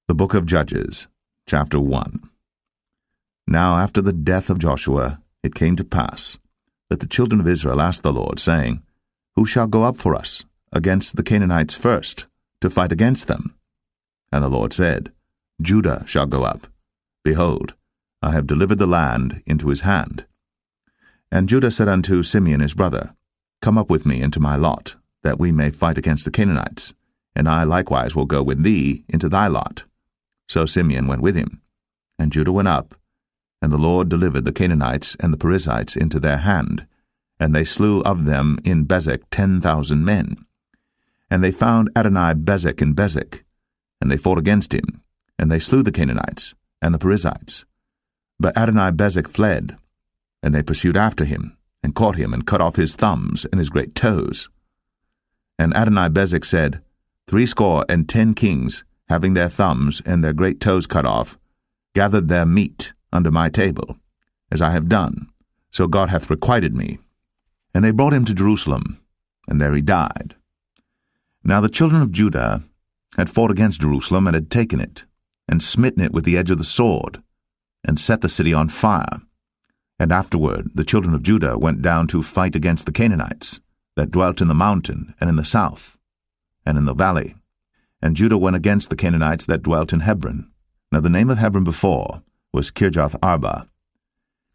The Book of Judges, chapter 1. Now after the death of Joshua, it came to pass that the children of Israel asked the Lord, saying, Who shall go up for us against the Canaanites first, to fight against them? And the Lord said, Judah shall go up. Behold, I have delivered the land into his hand. And Judah said unto Simeon his brother, Come up with me into my lot, that we may fight against the Canaanites, and I likewise will go with thee into thy lot. So Simeon went with him, and Judah went up, and the Lord delivered the Canaanites and the Perizzites into their hand, and they slew of them in Bezek 10,000 men. And they found Adoni-Bezek in Bezek, and they fought against him, and they slew the Canaanites and the Perizzites. But Adoni-Bezek fled, and they pursued after him, and caught him, and cut off his thumbs and his great toes. And Adoni-Bezek said, 70 kings, having their thumbs and their great toes cut off, gathered their meat under my table, as I have done, so God hath requited me. And they brought him to Jerusalem, and there he died. Now the children of Judah had fought against Jerusalem, and had taken it, and smitten it with the edge of the sword, and set the city on fire. And afterward the children of Judah went down to fight against the Canaanites, that dwelt in the mountain, and in the south, and in the valley. And Judah went against the Canaanites that dwelt in Hebron. Now the name of Hebron before was Kirjath-Arba.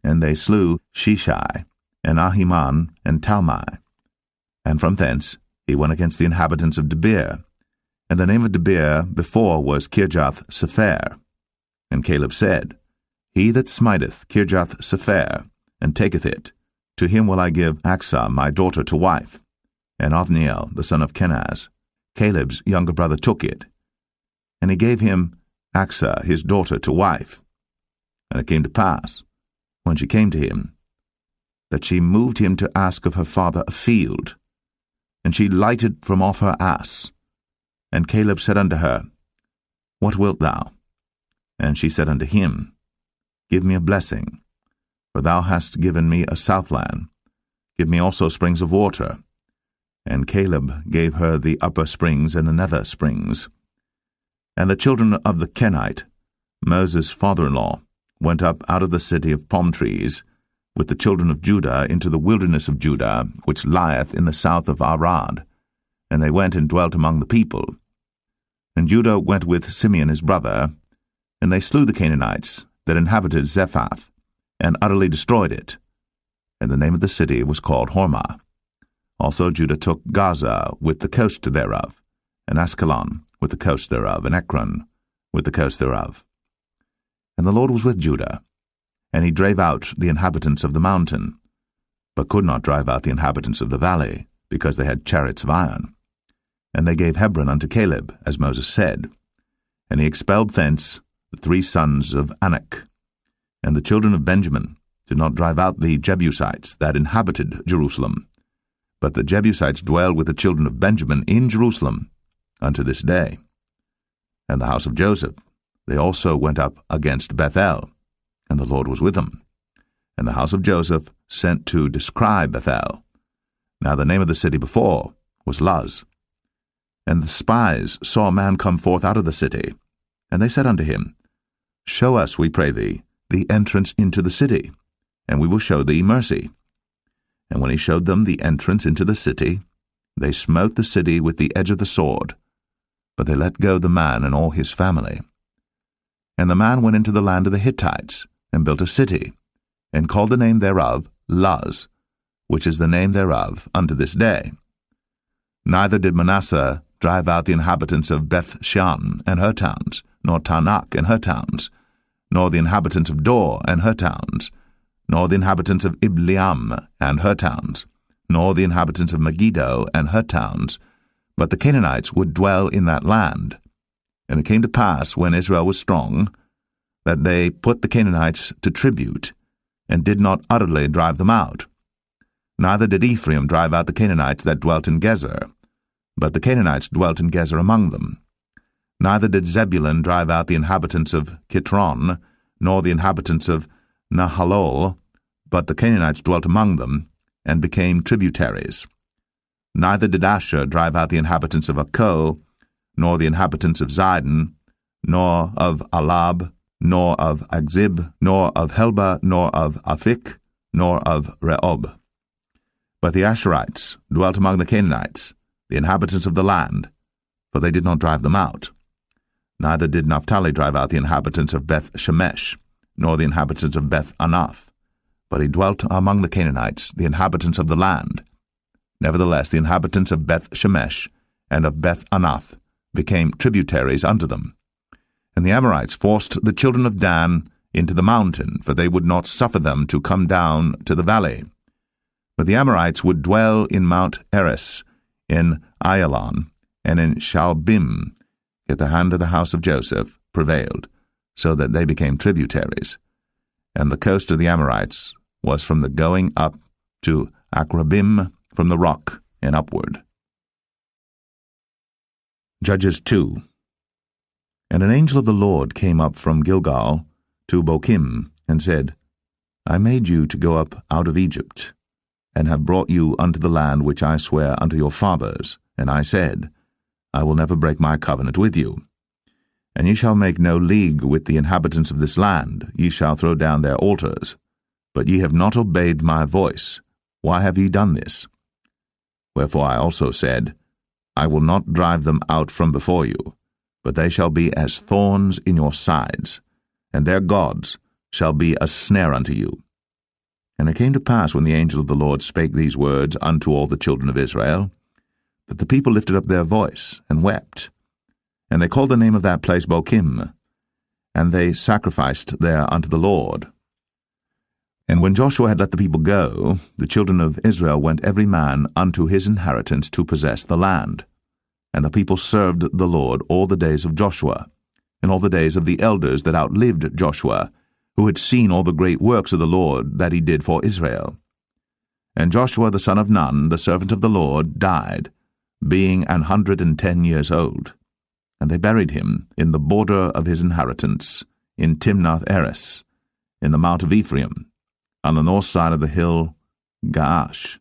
And they slew Sheshai, and Ahiman, and Talmai. And from thence he went against the inhabitants of Debir. And the name of Debir before was Kirjath-Sepher. And Caleb said, He that smiteth Kirjath-Sepher, and taketh it, to him will I give Achsah my daughter to wife. And Othniel the son of Kenaz, Caleb's younger brother, took it, and he gave him Achsah his daughter to wife. And it came to pass, when she came to him, that she moved him to ask of her father a field. And she lighted from off her ass. And Caleb said unto her, What wilt thou? And she said unto him, Give me a blessing, for thou hast given me a southland. Give me also springs of water. And Caleb gave her the upper springs and the nether springs. And the children of the Kenite, Moses' father-in-law, went up out of the city of palm trees with the children of Judah into the wilderness of Judah, which lieth in the south of Arad. And they went and dwelt among the people. And Judah went with Simeon his brother, and they slew the Canaanites that inhabited Zephath, and utterly destroyed it. And the name of the city was called Hormah. Also Judah took Gaza with the coast thereof, and Askelon with the coast thereof, and Ekron with the coast thereof. And the Lord was with Judah, and he drave out the inhabitants of the mountain, but could not drive out the inhabitants of the valley, because they had chariots of iron. And they gave Hebron unto Caleb, as Moses said. And he expelled thence the 3 sons of Anak. And the children of Benjamin did not drive out the Jebusites that inhabited Jerusalem, but the Jebusites dwell with the children of Benjamin in Jerusalem unto this day. And the house of Joseph, they also went up against Bethel, and the Lord was with them. And the house of Joseph sent to descry Bethel. Now the name of the city before was Luz. And the spies saw a man come forth out of the city, and they said unto him, Show us, we pray thee, the entrance into the city, and we will show thee mercy. And when he showed them the entrance into the city, they smote the city with the edge of the sword, but they let go the man and all his family. And the man went into the land of the Hittites, and built a city, and called the name thereof Luz, which is the name thereof unto this day. Neither did Manasseh drive out the inhabitants of Beth-shan and her towns, nor Tanakh and her towns, nor the inhabitants of Dor and her towns, nor the inhabitants of Ibleam and her towns, nor the inhabitants of Megiddo and her towns, but the Canaanites would dwell in that land. And it came to pass, when Israel was strong, that they put the Canaanites to tribute, and did not utterly drive them out. Neither did Ephraim drive out the Canaanites that dwelt in Gezer, but the Canaanites dwelt in Gezer among them. Neither did Zebulun drive out the inhabitants of Kitron, nor the inhabitants of Nahalol, but the Canaanites dwelt among them, and became tributaries. Neither did Asher drive out the inhabitants of Akko, nor the inhabitants of Zidon, nor of Alab, nor of Agzib, nor of Helba, nor of Aphik, nor of Rehob. But the Asherites dwelt among the Canaanites, the inhabitants of the land, for they did not drive them out. Neither did Naphtali drive out the inhabitants of Beth-Shemesh, nor the inhabitants of Beth-Anath, but he dwelt among the Canaanites, the inhabitants of the land. Nevertheless, the inhabitants of Beth-Shemesh and of Beth-Anath became tributaries unto them. And the Amorites forced the children of Dan into the mountain, for they would not suffer them to come down to the valley. But the Amorites would dwell in Mount Eres, in Ayalon, and in Shaalbim, yet the hand of the house of Joseph prevailed, so that they became tributaries. And the coast of the Amorites was from the going up to Akrabim, from the rock and upward. Judges 2. And an angel of the Lord came up from Gilgal to Bochim, and said, I made you to go up out of Egypt, and have brought you unto the land which I swear unto your fathers. And I said, I will never break my covenant with you. And ye shall make no league with the inhabitants of this land, ye shall throw down their altars. But ye have not obeyed my voice. Why have ye done this? Wherefore I also said, I will not drive them out from before you, but they shall be as thorns in your sides, and their gods shall be a snare unto you. And it came to pass, when the angel of the Lord spake these words unto all the children of Israel, that the people lifted up their voice, and wept. And they called the name of that place Bochim, and they sacrificed there unto the Lord. And when Joshua had let the people go, the children of Israel went every man unto his inheritance to possess the land. And the people served the Lord all the days of Joshua, and all the days of the elders that outlived Joshua, who had seen all the great works of the Lord that he did for Israel. And Joshua the son of Nun, the servant of the Lord, died, being 110 years old. And they buried him in the border of his inheritance, in Timnath-Eres, in the mount of Ephraim, on the north side of the hill Gaash.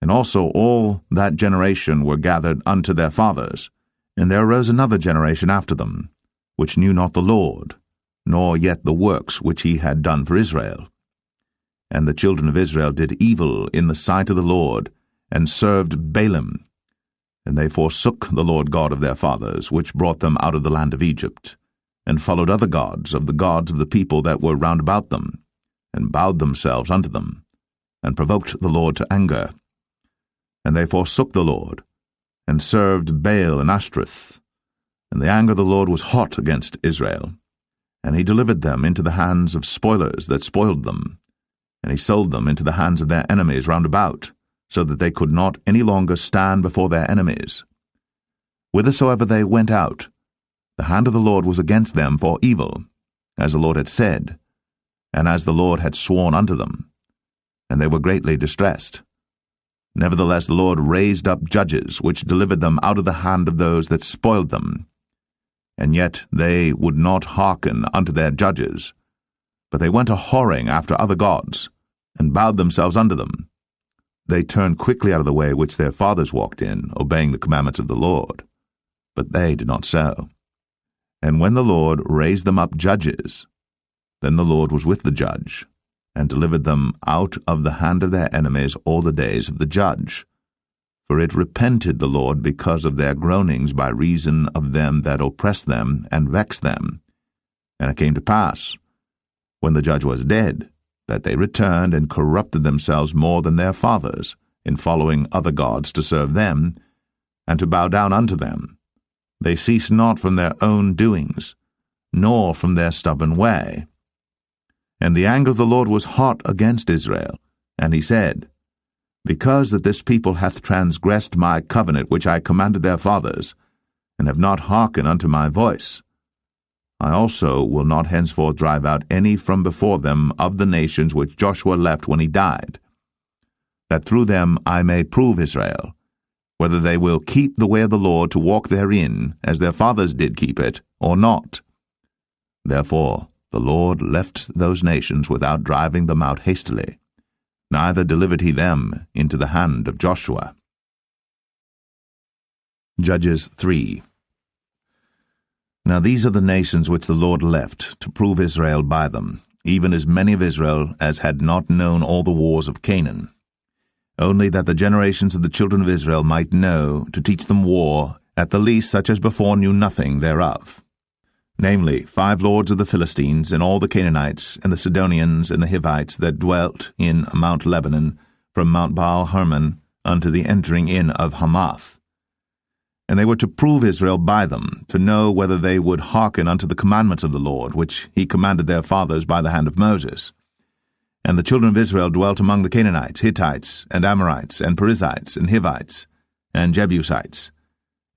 And also all that generation were gathered unto their fathers. And there arose another generation after them, which knew not the Lord, nor yet the works which he had done for Israel. And the children of Israel did evil in the sight of the Lord, and served Baalim. And they forsook the Lord God of their fathers, which brought them out of the land of Egypt, and followed other gods of the people that were round about them, and bowed themselves unto them, and provoked the Lord to anger. And they forsook the Lord, and served Baal and Ashtoreth. And the anger of the Lord was hot against Israel. And he delivered them into the hands of spoilers that spoiled them. And he sold them into the hands of their enemies round about, so that they could not any longer stand before their enemies. Whithersoever they went out, the hand of the Lord was against them for evil, as the Lord had said, and as the Lord had sworn unto them. And they were greatly distressed. Nevertheless the Lord raised up judges, which delivered them out of the hand of those that spoiled them. And yet they would not hearken unto their judges, but they went a-whoring after other gods, and bowed themselves unto them. They turned quickly out of the way which their fathers walked in, obeying the commandments of the Lord. But they did not so. And when the Lord raised them up judges, then the Lord was with the judge, and delivered them out of the hand of their enemies all the days of the judge. For it repented the Lord because of their groanings by reason of them that oppressed them and vexed them. And it came to pass, when the judge was dead, that they returned and corrupted themselves more than their fathers, in following other gods to serve them, and to bow down unto them. They ceased not from their own doings, nor from their stubborn way. And the anger of the Lord was hot against Israel, and he said, Because that this people hath transgressed my covenant which I commanded their fathers, and have not hearkened unto my voice, I also will not henceforth drive out any from before them of the nations which Joshua left when he died, that through them I may prove Israel, whether they will keep the way of the Lord to walk therein, as their fathers did keep it, or not. Therefore the Lord left those nations without driving them out hastily, neither delivered he them into the hand of Joshua. Judges 3. Now these are the nations which the Lord left to prove Israel by them, even as many of Israel as had not known all the wars of Canaan, only that the generations of the children of Israel might know, to teach them war, at the least such as before knew nothing thereof. Namely, 5 lords of the Philistines, and all the Canaanites, and the Sidonians, and the Hivites that dwelt in Mount Lebanon, from Mount Baal-Hermon unto the entering in of Hamath. And they were to prove Israel by them, to know whether they would hearken unto the commandments of the Lord, which he commanded their fathers by the hand of Moses. And the children of Israel dwelt among the Canaanites, Hittites, and Amorites, and Perizzites, and Hivites, and Jebusites.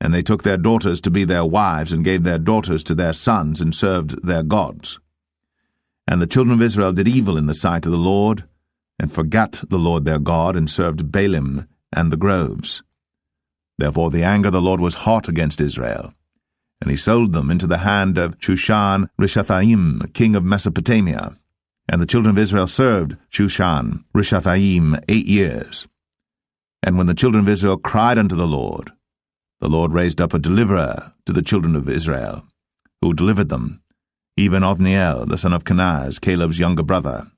And they took their daughters to be their wives, and gave their daughters to their sons, and served their gods. And the children of Israel did evil in the sight of the Lord, and forgat the Lord their God, and served Baalim and the groves. Therefore the anger of the Lord was hot against Israel, and he sold them into the hand of Shushan-Rishathaim, king of Mesopotamia. And the children of Israel served Shushan-Rishathaim 8 years. And when the children of Israel cried unto the Lord raised up a deliverer to the children of Israel, who delivered them, even Othniel, the son of Kenaz, Caleb's younger brother.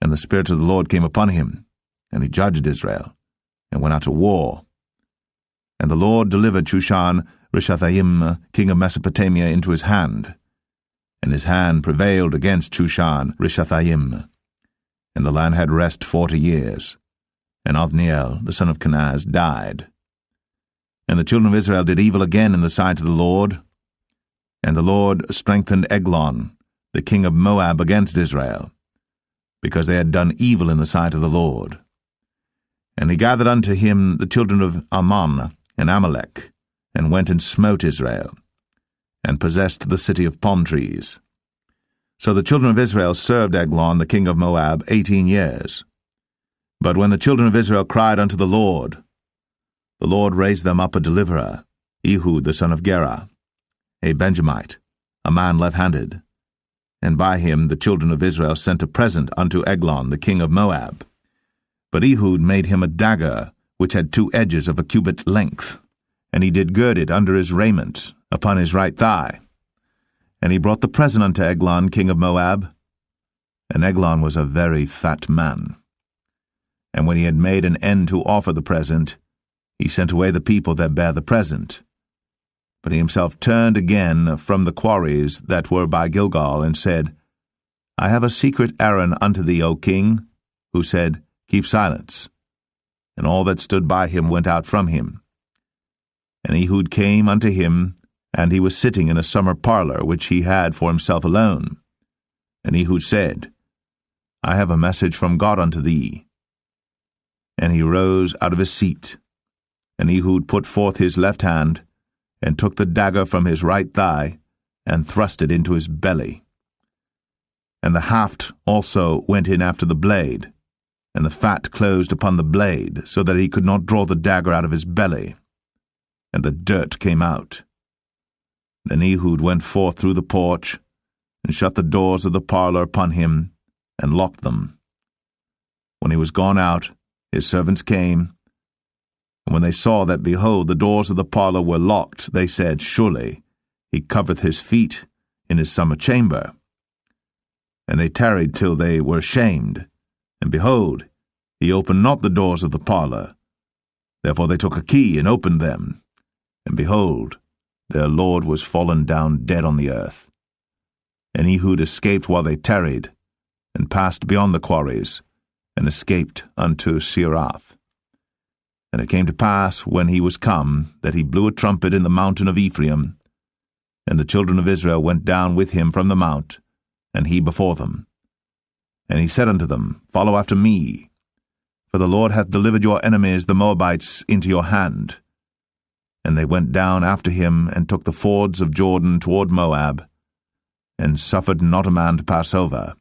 And the Spirit of the Lord came upon him, and he judged Israel, and went out to war. And the Lord delivered Shushan-Rishathaim, king of Mesopotamia, into his hand. And his hand prevailed against Shushan-Rishathaim. And the land had rest 40 years. And Othniel, the son of Kenaz, died. And the children of Israel did evil again in the sight of the Lord. And the Lord strengthened Eglon, the king of Moab, against Israel, because they had done evil in the sight of the Lord. And he gathered unto him the children of Ammon and Amalek, and went and smote Israel, and possessed the city of palm trees. So the children of Israel served Eglon, the king of Moab, 18 years. But when the children of Israel cried unto the Lord raised them up a deliverer, Ehud the son of Gera, a Benjamite, a man left-handed. And by him the children of Israel sent a present unto Eglon, the king of Moab. But Ehud made him a dagger, which had 2 edges of a cubit length, and he did gird it under his raiment, upon his right thigh. And he brought the present unto Eglon, king of Moab. And Eglon was a very fat man. And when he had made an end to offer the present, he sent away the people that bare the present. But he himself turned again from the quarries that were by Gilgal, and said, I have a secret errand unto thee, O king. Who said, Keep silence. And all that stood by him went out from him. And Ehud came unto him, and he was sitting in a summer parlor, which he had for himself alone. And Ehud said, I have a message from God unto thee. And he rose out of his seat. And Ehud put forth his left hand, and took the dagger from his right thigh, and thrust it into his belly. And the haft also went in after the blade, and the fat closed upon the blade, so that he could not draw the dagger out of his belly. And the dirt came out. Then Ehud went forth through the porch, and shut the doors of the parlor upon him, and locked them. When he was gone out, his servants came, and when they saw that, behold, the doors of the parlor were locked, they said, Surely he covereth his feet in his summer chamber. And they tarried till they were ashamed, and behold, he opened not the doors of the parlor. Therefore they took a key and opened them, and behold, their lord was fallen down dead on the earth. And Ehud escaped while they tarried, and passed beyond the quarries, and escaped unto Seirath. And it came to pass, when he was come, that he blew a trumpet in the mountain of Ephraim, and the children of Israel went down with him from the mount, and he before them. And he said unto them, Follow after me, for the Lord hath delivered your enemies the Moabites into your hand. And they went down after him, and took the fords of Jordan toward Moab, and suffered not a man to pass over.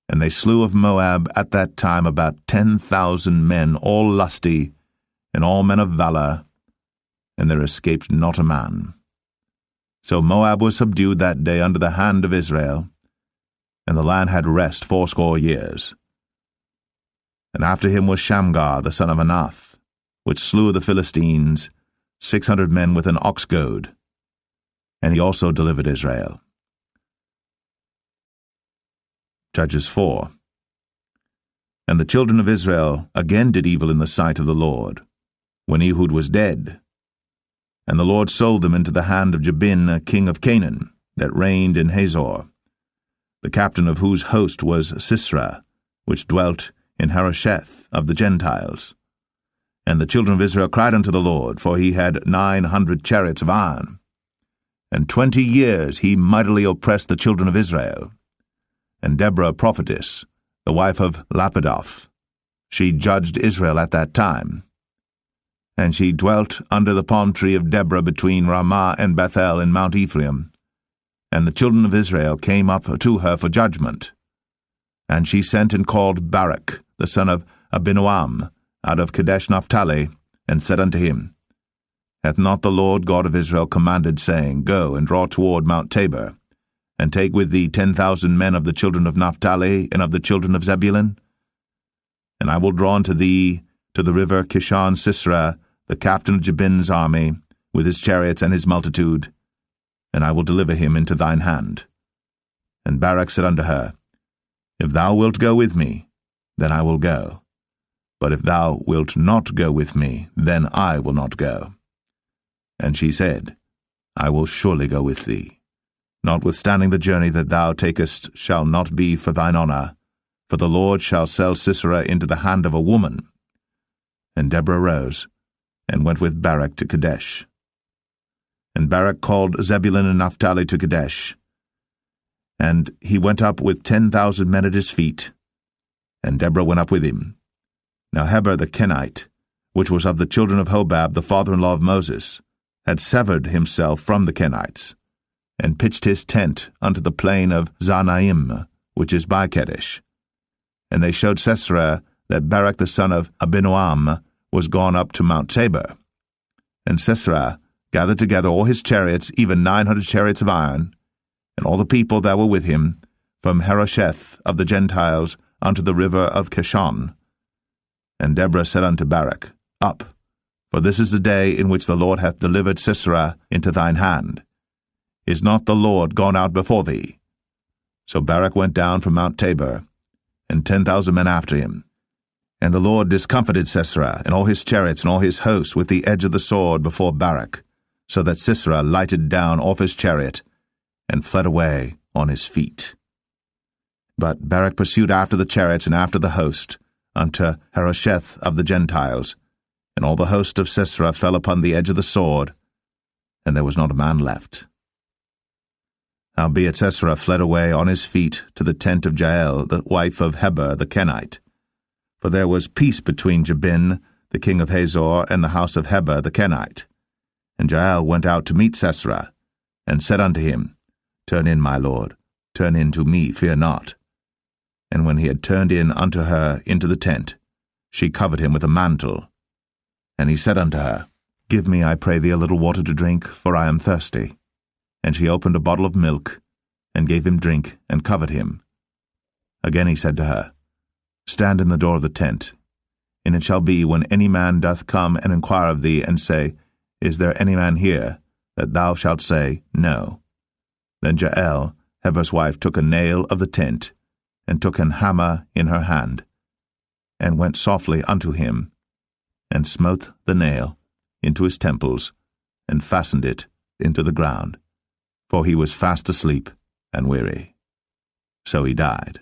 And they slew of Moab at that time about 10,000 men, all lusty, and all men of valor, and there escaped not a man. So Moab was subdued that day under the hand of Israel, and the land had rest 80 years. And after him was Shamgar the son of Anath, which slew the Philistines, 600 men with an ox goad. and he also delivered Israel. Judges 4. And the children of Israel again did evil in the sight of the Lord, when Ehud was dead. And the Lord sold them into the hand of Jabin, king of Canaan, that reigned in Hazor, the captain of whose host was Sisera, which dwelt in Harosheth of the Gentiles. And the children of Israel cried unto the Lord, for he had 900 chariots of iron. And 20 years he mightily oppressed the children of Israel. And Deborah prophetess, the wife of Lapidoth, she judged Israel at that time. And she dwelt under the palm tree of Deborah between Ramah and Bethel in Mount Ephraim. And the children of Israel came up to her for judgment. And she sent and called Barak, the son of Abinoam, out of Kadesh Naphtali, and said unto him, Hath not the Lord God of Israel commanded, saying, Go and draw toward Mount Tabor, and take with thee 10,000 men of the children of Naphtali and of the children of Zebulun? And I will draw unto thee to the river Kishon Sisera, the captain of Jabin's army, with his chariots and his multitude, and I will deliver him into thine hand. And Barak said unto her, If thou wilt go with me, then I will go. But if thou wilt not go with me, then I will not go. And she said, I will surely go with thee. Notwithstanding the journey that thou takest shall not be for thine honour, for the Lord shall sell Sisera into the hand of a woman. And Deborah rose, and went with Barak to Kadesh. And Barak called Zebulun and Naphtali to Kadesh. And he went up with 10,000 men at his feet, and Deborah went up with him. Now Heber the Kenite, which was of the children of Hobab, the father-in-law of Moses, had severed himself from the Kenites, and pitched his tent unto the plain of Zanaim, which is by Kadesh. And they showed Sisera that Barak the son of Abinoam was gone up to Mount Tabor. And Sisera gathered together all his chariots, even 900 chariots of iron, and all the people that were with him, from Harosheth of the Gentiles unto the river of Kishon. And Deborah said unto Barak, Up, for this is the day in which the Lord hath delivered Sisera into thine hand. Is not the Lord gone out before thee? So Barak went down from Mount Tabor, and 10,000 men after him. And the Lord discomfited Sisera, and all his chariots and all his hosts with the edge of the sword before Barak, so that Sisera lighted down off his chariot, and fled away on his feet. But Barak pursued after the chariots and after the host, unto Harosheth of the Gentiles, and all the host of Sisera fell upon the edge of the sword, and there was not a man left. Howbeit Sisera fled away on his feet to the tent of Jael, the wife of Heber the Kenite. For there was peace between Jabin, the king of Hazor, and the house of Heber the Kenite. And Jael went out to meet Sisera, and said unto him, Turn in, my lord, turn in to me, fear not. And when he had turned in unto her into the tent, she covered him with a mantle. And he said unto her, Give me, I pray thee, a little water to drink, for I am thirsty. And she opened a bottle of milk, and gave him drink, and covered him. Again he said to her, Stand in the door of the tent. And it shall be, when any man doth come and inquire of thee, and say, Is there any man here? That thou shalt say, No. Then Jael, Heber's wife, took a nail of the tent, and took an hammer in her hand, and went softly unto him, and smote the nail into his temples, and fastened it into the ground, for he was fast asleep and weary. So he died.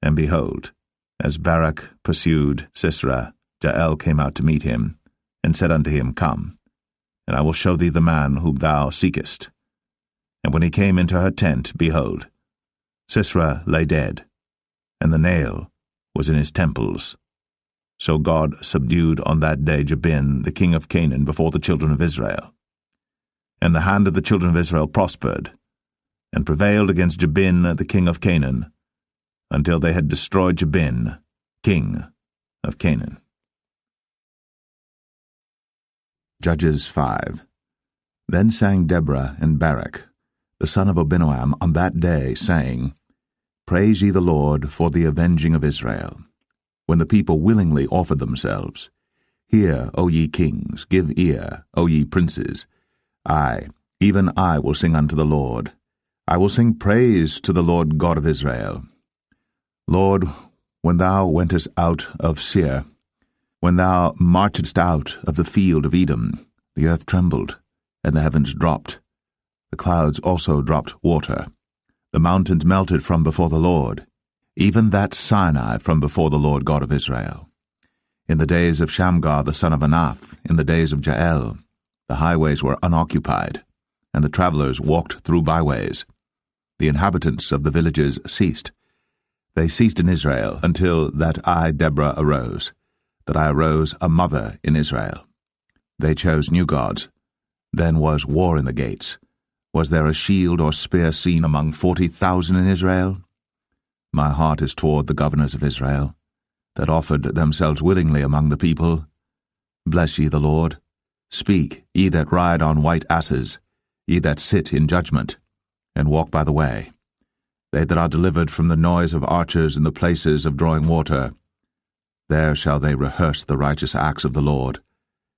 And behold, as Barak pursued Sisera, Jael came out to meet him, and said unto him, Come, and I will show thee the man whom thou seekest. And when he came into her tent, behold, Sisera lay dead, and the nail was in his temples. So God subdued on that day Jabin, the king of Canaan, before the children of Israel. And the hand of the children of Israel prospered, and prevailed against Jabin, the king of Canaan, until they had destroyed Jabin, king of Canaan. Judges 5. Then sang Deborah and Barak, the son of Abinoam, on that day, saying, Praise ye the Lord for the avenging of Israel, when the people willingly offered themselves. Hear, O ye kings, give ear, O ye princes. Ay, Even I will sing unto the Lord. I will sing praise to the Lord God of Israel. Lord, when thou wentest out of Seir, when thou marchedst out of the field of Edom, the earth trembled, and the heavens dropped. The clouds also dropped water. The mountains melted from before the Lord, even that Sinai from before the Lord God of Israel. In the days of Shamgar the son of Anath, in the days of Jael, the highways were unoccupied, and the travelers walked through byways. The inhabitants of the villages ceased. They ceased in Israel until that I, Deborah, arose, that I arose a mother in Israel. They chose new gods. Then was war in the gates. Was there a shield or spear seen among 40,000 in Israel? My heart is toward the governors of Israel, that offered themselves willingly among the people. Bless ye the Lord. Speak, ye that ride on white asses, ye that sit in judgment, and walk by the way. They that are delivered from the noise of archers in the places of drawing water, there shall they rehearse the righteous acts of the Lord,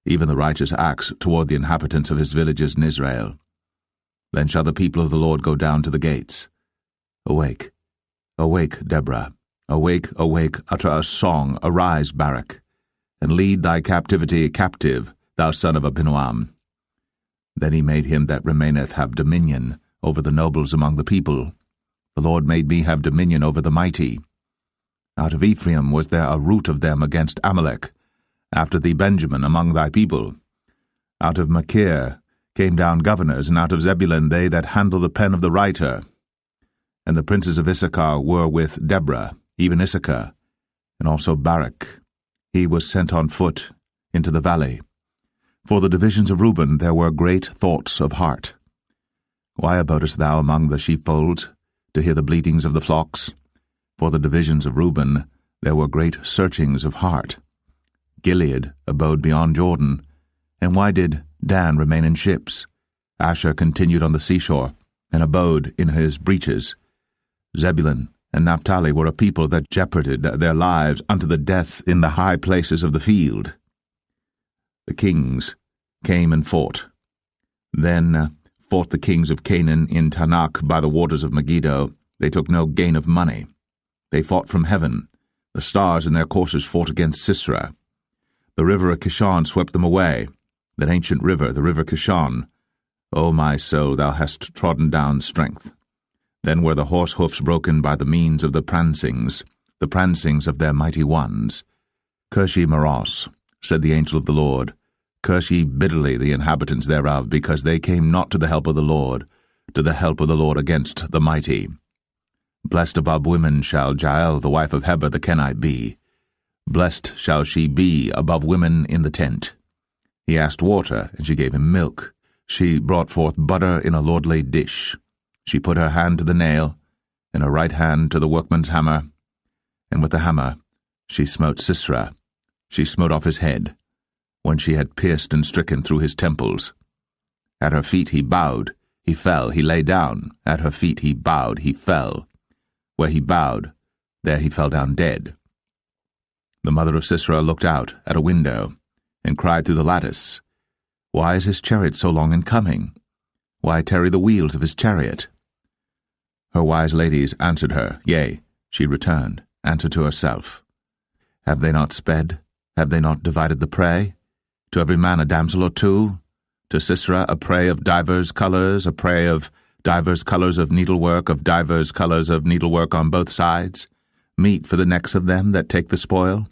even the righteous acts toward the inhabitants of his villages in Israel. Then shall the people of the Lord go down to the gates. Awake, awake, Deborah. Awake, awake, utter a song, arise, Barak, and lead thy captivity captive, thou son of Abinoam. Then he made him that remaineth have dominion over the nobles among the people. The Lord made me have dominion over the mighty. Out of Ephraim was there a root of them against Amalek, after thee Benjamin among thy people. Out of Machir came down governors, and out of Zebulun they that handle the pen of the writer. And the princes of Issachar were with Deborah, even Issachar, and also Barak. He was sent on foot into the valley. For the divisions of Reuben there were great thoughts of heart. Why abodest thou among the sheepfolds, to hear the bleatings of the flocks? For the divisions of Reuben there were great searchings of heart. Gilead abode beyond Jordan. And why did Dan remain in ships? Asher continued on the seashore, and abode in his breaches. Zebulun and Naphtali were a people that jeoparded their lives unto the death in the high places of the field. The kings came and fought. Then fought the kings of Canaan in Tanakh by the waters of Megiddo. They took no gain of money. They fought from heaven. The stars in their courses fought against Sisera. The river of Kishon swept them away, that ancient river, the river Kishon. O my soul, thou hast trodden down strength. Then were the horse hoofs broken by the means of the prancings of their mighty ones. Curse ye Meroz, said the angel of the Lord. Curse ye bitterly the inhabitants thereof, because they came not to the help of the Lord against the mighty. Blessed above women shall Jael the wife of Heber the Kenite be. Blessed shall she be above women in the tent. He asked water, and she gave him milk. She brought forth butter in a lordly dish. She put her hand to the nail, and her right hand to the workman's hammer, and with the hammer she smote Sisera. She smote off his head, when she had pierced and stricken through his temples. At her feet he bowed, he fell, he lay down. At her feet he bowed, he fell. Where he bowed, there he fell down dead. The mother of Sisera looked out at a window, and cried through the lattice, Why is his chariot so long in coming? Why tarry the wheels of his chariot? Her wise ladies answered her, Yea, she returned, answered to herself. Have they not sped? Have they not divided the prey? To every man a damsel or two? To Sisera a prey of divers colours, a prey of divers colours of needlework, of divers colours of needlework on both sides, meat for the necks of them that take the spoil?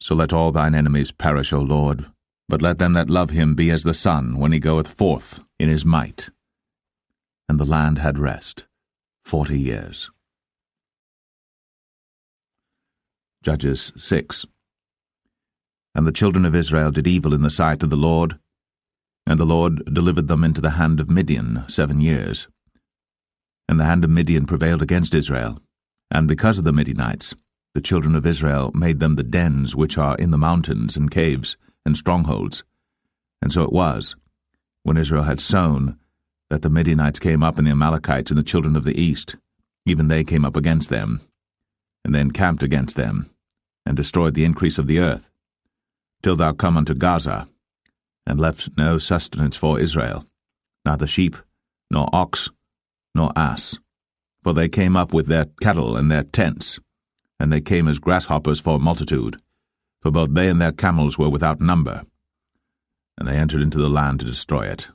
So let all thine enemies perish, O Lord, but let them that love him be as the sun when he goeth forth in his might. And the land had rest 40 years. Judges 6. And the children of Israel did evil in the sight of the Lord, and the Lord delivered them into the hand of Midian 7 years. And the hand of Midian prevailed against Israel, and because of the Midianites, the children of Israel made them the dens which are in the mountains and caves and strongholds. And so it was, when Israel had sown, that the Midianites came up, and the Amalekites and the children of the east, even they came up against them, and they encamped against them, and destroyed the increase of the earth, till thou come unto Gaza, and left no sustenance for Israel, neither sheep, nor ox, nor ass. For they came up with their cattle and their tents, and they came as grasshoppers for multitude, for both they and their camels were without number. And they entered into the land to destroy it.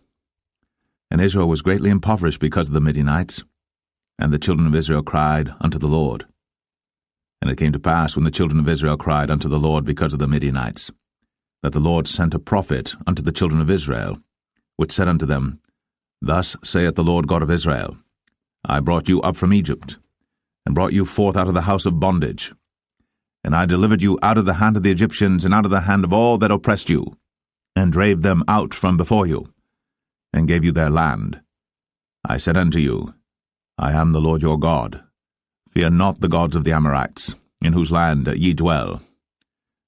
And Israel was greatly impoverished because of the Midianites, and the children of Israel cried unto the Lord. And it came to pass, when the children of Israel cried unto the Lord because of the Midianites, that the Lord sent a prophet unto the children of Israel, which said unto them, Thus saith the Lord God of Israel, I brought you up from Egypt, and brought you forth out of the house of bondage. And I delivered you out of the hand of the Egyptians, and out of the hand of all that oppressed you, and drave them out from before you, and gave you their land. I said unto you, I am the Lord your God. Fear not the gods of the Amorites, in whose land ye dwell.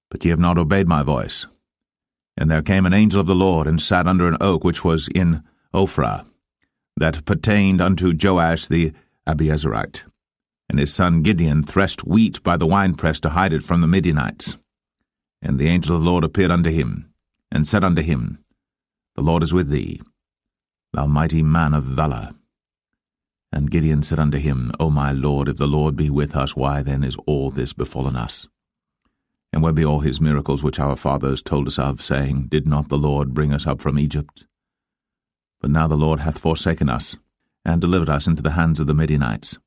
But ye have not obeyed my voice. And there came an angel of the Lord, and sat under an oak which was in Ophrah, that pertained unto Joash the Abiezrite. And his son Gideon threshed wheat by the winepress to hide it from the Midianites. And the angel of the Lord appeared unto him, and said unto him, The Lord is with thee, thou mighty man of valour. And Gideon said unto him, O my Lord, if the Lord be with us, why then is all this befallen us? And where be all his miracles which our fathers told us of, saying, Did not the Lord bring us up from Egypt? But now the Lord hath forsaken us, and delivered us into the hands of the Midianites.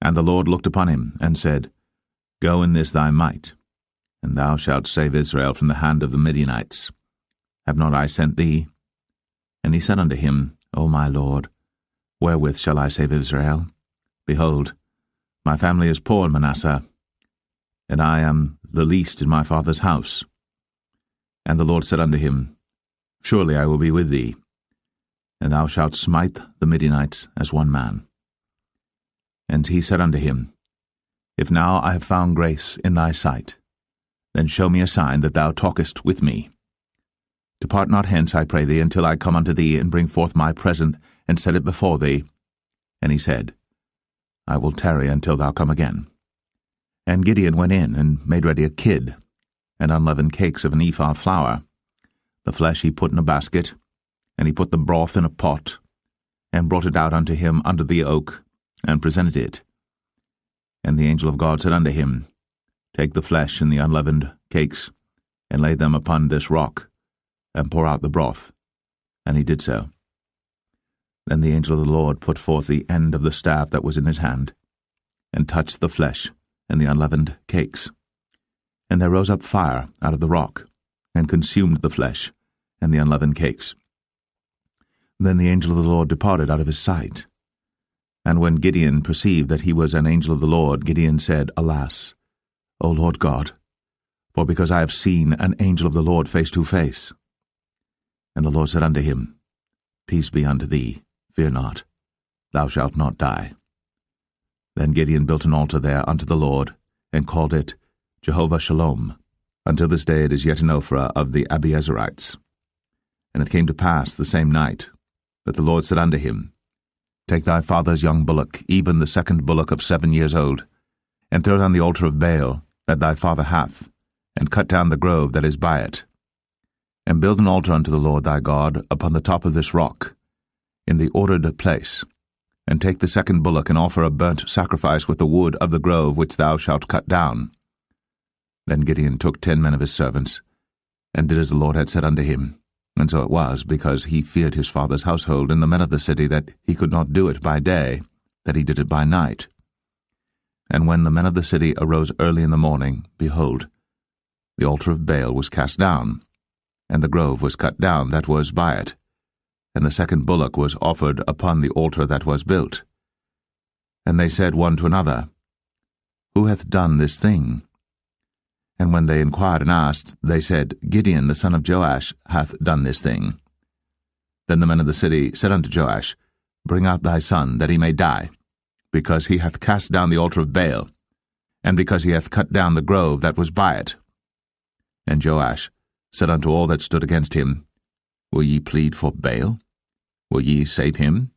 And the Lord looked upon him, and said, Go in this thy might, and thou shalt save Israel from the hand of the Midianites. Have not I sent thee? And he said unto him, O my Lord, wherewith shall I save Israel? Behold, my family is poor in Manasseh, and I am the least in my father's house. And the Lord said unto him, Surely I will be with thee, and thou shalt smite the Midianites as one man. And he said unto him, If now I have found grace in thy sight, then show me a sign that thou talkest with me. Depart not hence, I pray thee, until I come unto thee, and bring forth my present, and set it before thee. And he said, I will tarry until thou come again. And Gideon went in, and made ready a kid, and unleavened cakes of an ephah of flour. The flesh he put in a basket, and he put the broth in a pot, and brought it out unto him under the oak, and presented it. And the angel of God said unto him, Take the flesh and the unleavened cakes, and lay them upon this rock, and pour out the broth. And he did so. Then the angel of the Lord put forth the end of the staff that was in his hand, and touched the flesh and the unleavened cakes. And there rose up fire out of the rock, and consumed the flesh and the unleavened cakes. Then the angel of the Lord departed out of his sight. And when Gideon perceived that he was an angel of the Lord, Gideon said, Alas, O Lord God, for because I have seen an angel of the Lord face to face. And the Lord said unto him, Peace be unto thee, fear not, thou shalt not die. Then Gideon built an altar there unto the Lord, and called it Jehovah Shalom. Until this day it is yet in Ophrah of the Abiezrites. And it came to pass the same night, that the Lord said unto him, Take thy father's young bullock, even the second bullock of 7 years old, and throw down the altar of Baal that thy father hath, and cut down the grove that is by it. And build an altar unto the Lord thy God upon the top of this rock, in the ordered place, and take the second bullock, and offer a burnt sacrifice with the wood of the grove which thou shalt cut down. Then Gideon took 10 men of his servants, and did as the Lord had said unto him. And so it was, because he feared his father's household and the men of the city, that he could not do it by day, that he did it by night. And when the men of the city arose early in the morning, behold, the altar of Baal was cast down, and the grove was cut down that was by it, and the second bullock was offered upon the altar that was built. And they said one to another, Who hath done this thing? And when they inquired and asked, they said, Gideon the son of Joash hath done this thing. Then the men of the city said unto Joash, Bring out thy son, that he may die, because he hath cast down the altar of Baal, and because he hath cut down the grove that was by it. And Joash said unto all that stood against him, Will ye plead for Baal? Will ye save him?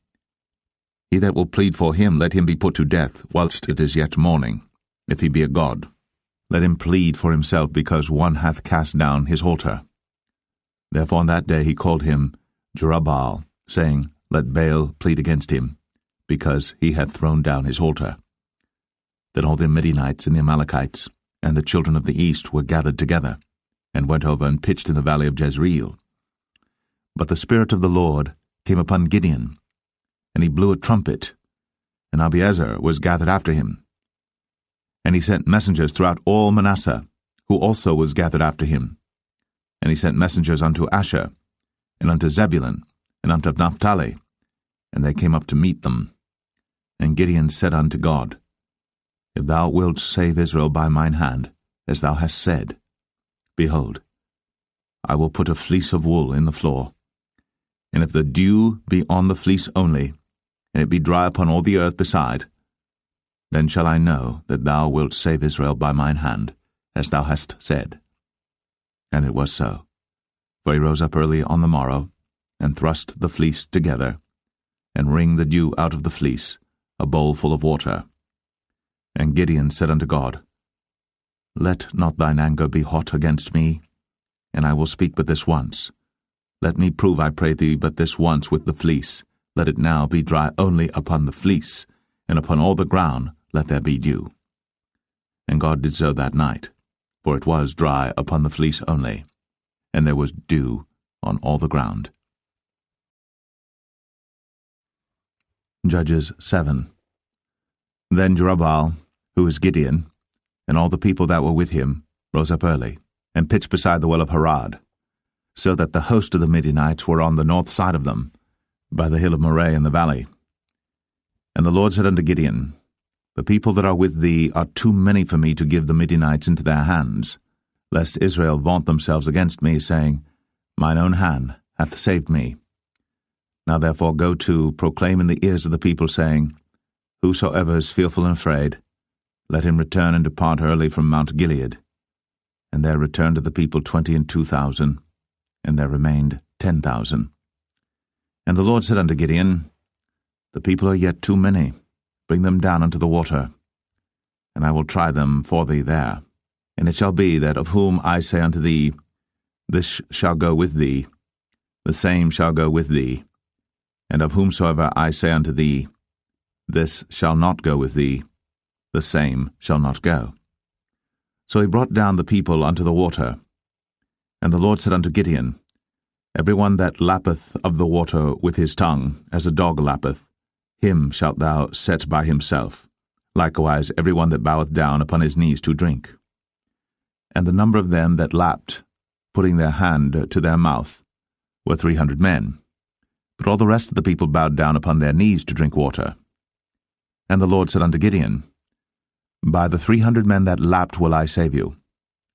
He that will plead for him, let him be put to death, whilst it is yet morning, if he be a god. Let him plead for himself, because one hath cast down his altar. Therefore on that day he called him Jerubbaal, saying, Let Baal plead against him, because he hath thrown down his altar. Then all the Midianites and the Amalekites and the children of the east were gathered together, and went over and pitched in the valley of Jezreel. But the Spirit of the Lord came upon Gideon, and he blew a trumpet, and Abiezer was gathered after him. And he sent messengers throughout all Manasseh, who also was gathered after him. And he sent messengers unto Asher, and unto Zebulun, and unto Naphtali, and they came up to meet them. And Gideon said unto God, If thou wilt save Israel by mine hand, as thou hast said, behold, I will put a fleece of wool in the floor. And if the dew be on the fleece only, and it be dry upon all the earth beside, then shall I know that thou wilt save Israel by mine hand, as thou hast said. And it was so. For he rose up early on the morrow, and thrust the fleece together, and wring the dew out of the fleece, a bowl full of water. And Gideon said unto God, Let not thine anger be hot against me, and I will speak but this once. Let me prove, I pray thee, but this once with the fleece. Let it now be dry only upon the fleece, and upon all the ground let there be dew. And God did so that night, for it was dry upon the fleece only, and there was dew on all the ground. Judges 7. Then Jerubbaal, who is Gideon, and all the people that were with him, rose up early, and pitched beside the well of Harod, so that the host of the Midianites were on the north side of them, by the hill of Moreh in the valley. And the Lord said unto Gideon, The people that are with thee are too many for me to give the Midianites into their hands, lest Israel vaunt themselves against me, saying, Mine own hand hath saved me. Now therefore go to, proclaim in the ears of the people, saying, Whosoever is fearful and afraid, let him return and depart early from Mount Gilead. And there returned to the people 22,000, and there remained 10,000. And the Lord said unto Gideon, The people are yet too many. Bring them down unto the water, and I will try them for thee there. And it shall be that of whom I say unto thee, This shall go with thee, the same shall go with thee. And of whomsoever I say unto thee, This shall not go with thee, the same shall not go. So he brought down the people unto the water. And the Lord said unto Gideon, Every one that lappeth of the water with his tongue, as a dog lappeth, him shalt thou set by himself, likewise every one that boweth down upon his knees to drink. And the number of them that lapped, putting their hand to their mouth, were 300 men. But all the rest of the people bowed down upon their knees to drink water. And the Lord said unto Gideon, By the 300 men that lapped will I save you,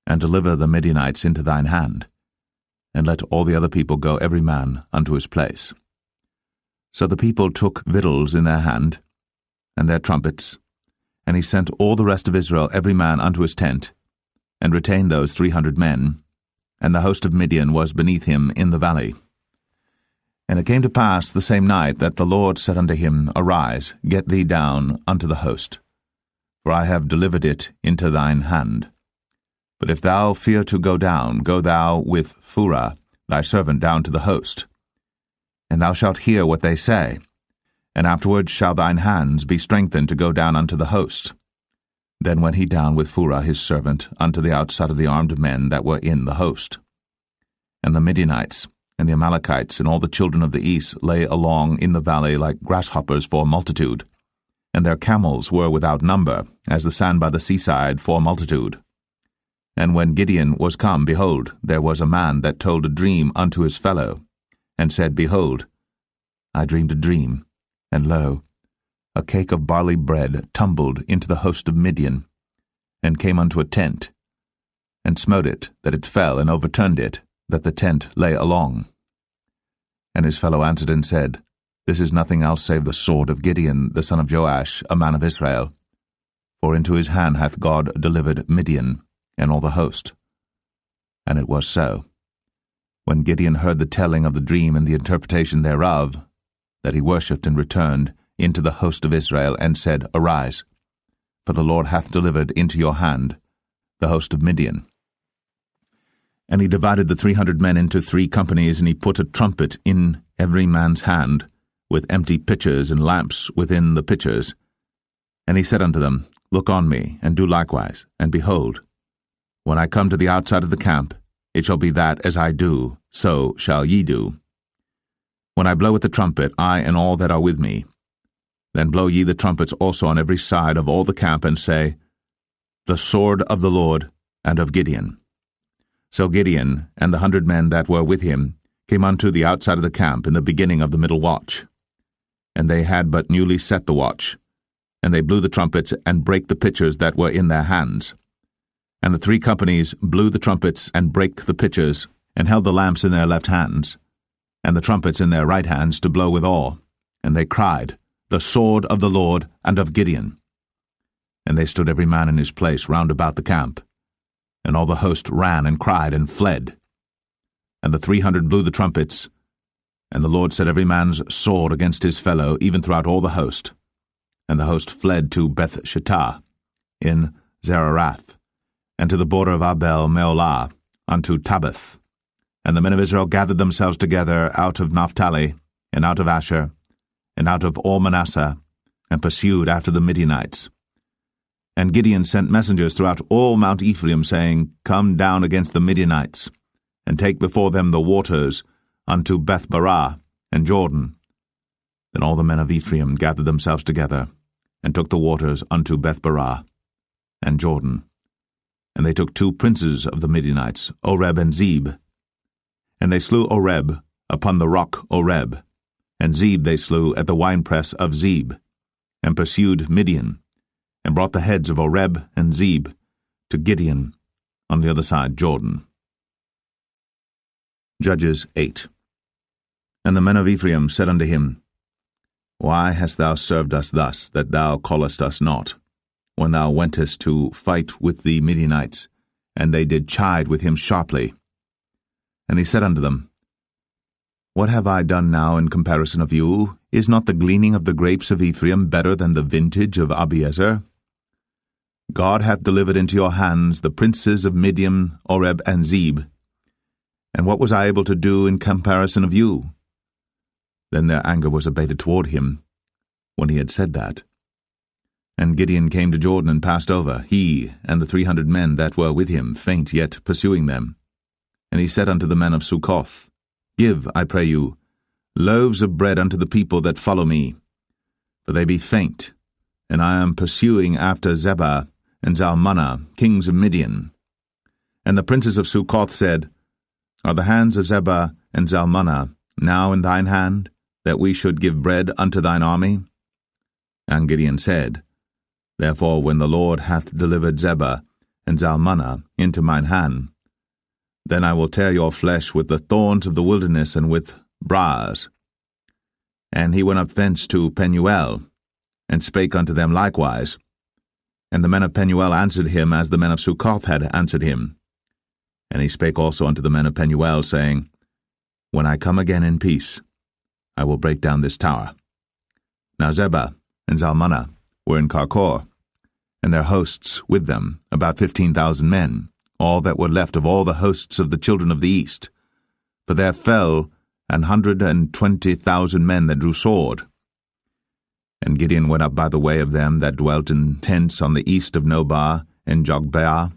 and deliver the Midianites into thine hand, and let all the other people go every man unto his place. So the people took victuals in their hand, and their trumpets, and he sent all the rest of Israel every man unto his tent, and retained those 300 men, and the host of Midian was beneath him in the valley. And it came to pass the same night that the Lord said unto him, Arise, get thee down unto the host, for I have delivered it into thine hand. But if thou fear to go down, go thou with Phurah thy servant down to the host. And thou shalt hear what they say, and afterward shall thine hands be strengthened to go down unto the host. Then went he down with Phurah his servant unto the outside of the armed men that were in the host. And the Midianites, and the Amalekites, and all the children of the east lay along in the valley like grasshoppers for multitude, and their camels were without number, as the sand by the seaside for multitude. And when Gideon was come, behold, there was a man that told a dream unto his fellow, and said, Behold, I dreamed a dream, and lo, a cake of barley bread tumbled into the host of Midian, and came unto a tent, and smote it, that it fell, and overturned it, that the tent lay along. And his fellow answered and said, This is nothing else save the sword of Gideon the son of Joash, a man of Israel. For into his hand hath God delivered Midian, and all the host. And it was so, when Gideon heard the telling of the dream and the interpretation thereof, that he worshipped and returned into the host of Israel, and said, Arise, for the Lord hath delivered into your hand the host of Midian. And he divided the 300 men into 3 companies, and he put a trumpet in every man's hand, with empty pitchers and lamps within the pitchers. And he said unto them, Look on me, and do likewise, and behold, when I come to the outside of the camp, it shall be that as I do, so shall ye do. When I blow with the trumpet, I and all that are with me, then blow ye the trumpets also on every side of all the camp, and say, The sword of the Lord and of Gideon. So Gideon and the 100 men that were with him came unto the outside of the camp in the beginning of the middle watch. And they had but newly set the watch, and they blew the trumpets, and brake the pitchers that were in their hands. And the 3 companies blew the trumpets, and brake the pitchers, and held the lamps in their left hands, and the trumpets in their right hands to blow withal. And they cried, The sword of the Lord and of Gideon. And they stood every man in his place round about the camp. And all the host ran and cried and fled. And the 300 blew the trumpets, and the Lord set every man's sword against his fellow, even throughout all the host. And the host fled to Beth-shittah in Zererath, and to the border of Abel-meholah, unto Tabbath. And the men of Israel gathered themselves together out of Naphtali, and out of Asher, and out of all Manasseh, and pursued after the Midianites. And Gideon sent messengers throughout all Mount Ephraim, saying, Come down against the Midianites, and take before them the waters unto Beth-barah and Jordan. Then all the men of Ephraim gathered themselves together, and took the waters unto Beth-barah and Jordan. And they took 2 princes of the Midianites, Oreb and Zeb. And they slew Oreb upon the rock Oreb, and Zeb they slew at the winepress of Zeb, and pursued Midian, and brought the heads of Oreb and Zeb to Gideon on the other side Jordan. Judges 8. And the men of Ephraim said unto him, Why hast thou served us thus, that thou callest us not, when thou wentest to fight with the Midianites? And they did chide with him sharply. And he said unto them, What have I done now in comparison of you? Is not the gleaning of the grapes of Ephraim better than the vintage of Abiezer? God hath delivered into your hands the princes of Midian, Oreb, and Zeb. And what was I able to do in comparison of you? Then their anger was abated toward him, when he had said that. And Gideon came to Jordan and passed over, he and the 300 men that were with him, faint yet pursuing them. And he said unto the men of Succoth, Give, I pray you, loaves of bread unto the people that follow me, for they be faint, and I am pursuing after Zebah and Zalmunna, kings of Midian. And the princes of Succoth said, Are the hands of Zebah and Zalmunna now in thine hand, that we should give bread unto thine army? And Gideon said, Therefore when the Lord hath delivered Zebah and Zalmunna into mine hand, then I will tear your flesh with the thorns of the wilderness and with briars. And he went up thence to Penuel, and spake unto them likewise. And the men of Penuel answered him as the men of Succoth had answered him. And he spake also unto the men of Penuel, saying, When I come again in peace, I will break down this tower. Now Zebah and Zalmunna were in Karkor, and their hosts with them, about 15,000 men, all that were left of all the hosts of the children of the east. For there fell 120,000 men that drew sword. And Gideon went up by the way of them that dwelt in tents on the east of Nobah and Jogbeah,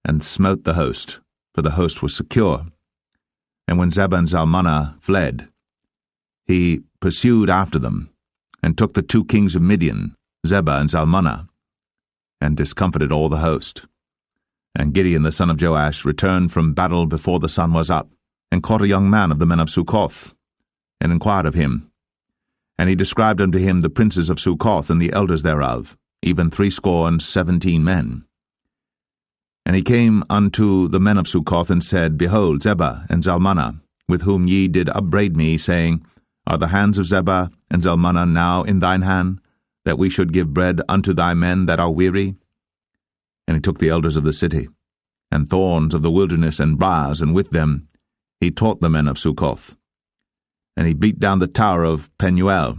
and smote the host, for the host was secure. And when Zebah and Zalmunna fled, he pursued after them, and took the 2 kings of Midian, Zebah and Zalmunna, and discomfited all the host. And Gideon the son of Joash returned from battle before the sun was up, and caught a young man of the men of Succoth, and inquired of him. And he described unto him the princes of Succoth and the elders thereof, even 70 men. And he came unto the men of Succoth, and said, Behold, Zebah and Zalmunna, with whom ye did upbraid me, saying, Are the hands of Zebah and Zalmunna now in thine hand, that we should give bread unto thy men that are weary? And he took the elders of the city, and thorns of the wilderness and briars, and with them he taught the men of Succoth. And he beat down the tower of Penuel,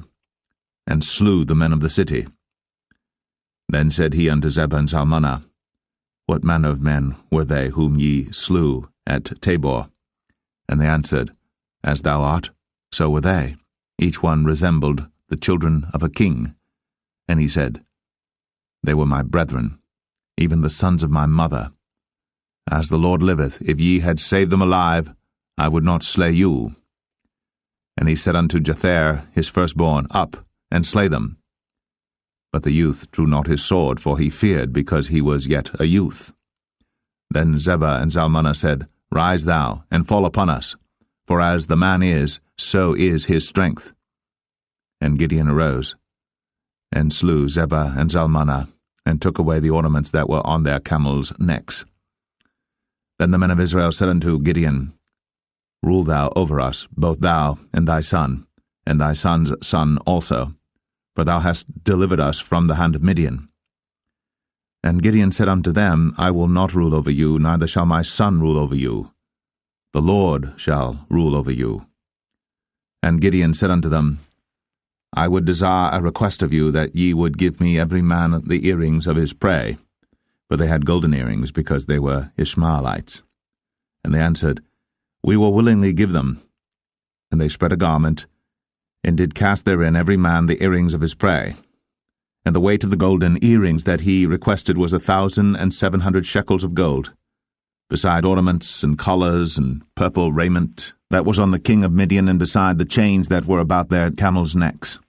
and slew the men of the city. Then said he unto Zebah and Zalmunna, What manner of men were they whom ye slew at Tabor? And they answered, As thou art, so were they. Each one resembled the children of a king. And he said, They were my brethren, even the sons of my mother. As the Lord liveth, if ye had saved them alive, I would not slay you. And he said unto Jether his firstborn, Up, and slay them. But the youth drew not his sword, for he feared, because he was yet a youth. Then Zebah and Zalmunna said, Rise thou, and fall upon us, for as the man is, so is his strength. And Gideon arose, and slew Zebah and Zalmunna, and took away the ornaments that were on their camels' necks. Then the men of Israel said unto Gideon, Rule thou over us, both thou and thy son, and thy son's son also, for thou hast delivered us from the hand of Midian. And Gideon said unto them, I will not rule over you, neither shall my son rule over you. The Lord shall rule over you. And Gideon said unto them, I would desire a request of you, that ye would give me every man the earrings of his prey. For they had golden earrings, because they were Ishmaelites. And they answered, We will willingly give them. And they spread a garment, and did cast therein every man the earrings of his prey. And the weight of the golden earrings that he requested was 1,700 shekels of gold, beside ornaments and collars and purple raiment that was on the king of Midian, and beside the chains that were about their camels' necks.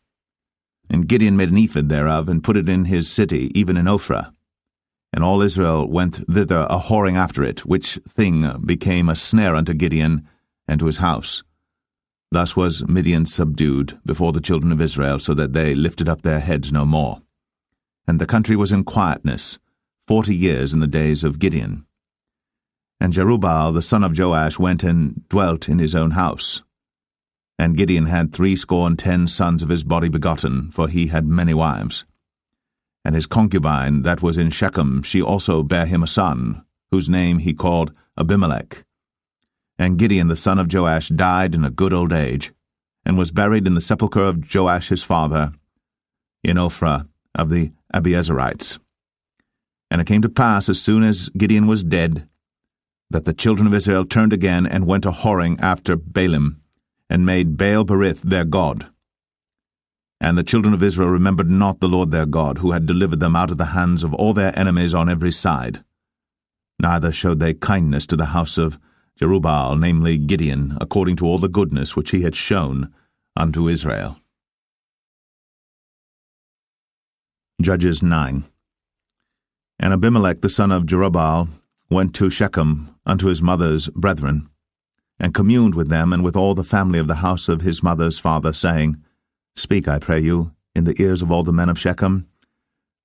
And Gideon made an ephod thereof, and put it in his city, even in Ophrah. And all Israel went thither a-whoring after it, which thing became a snare unto Gideon and to his house. Thus was Midian subdued before the children of Israel, so that they lifted up their heads no more. And the country was in quietness 40 years in the days of Gideon. And Jerubbaal the son of Joash went and dwelt in his own house. And Gideon had 70 sons of his body begotten, for he had many wives. And his concubine that was in Shechem, she also bare him a son, whose name he called Abimelech. And Gideon the son of Joash died in a good old age, and was buried in the sepulchre of Joash his father, in Ophrah of the Abiezerites. And it came to pass, as soon as Gideon was dead, that the children of Israel turned again, and went a-whoring after Baalim, and made Baal-berith their god. And the children of Israel remembered not the Lord their God, who had delivered them out of the hands of all their enemies on every side. Neither showed they kindness to the house of Jerubbaal, namely Gideon, according to all the goodness which he had shown unto Israel. Judges 9. And Abimelech the son of Jerubbaal went to Shechem unto his mother's brethren, and communed with them and with all the family of the house of his mother's father, saying, Speak, I pray you, in the ears of all the men of Shechem,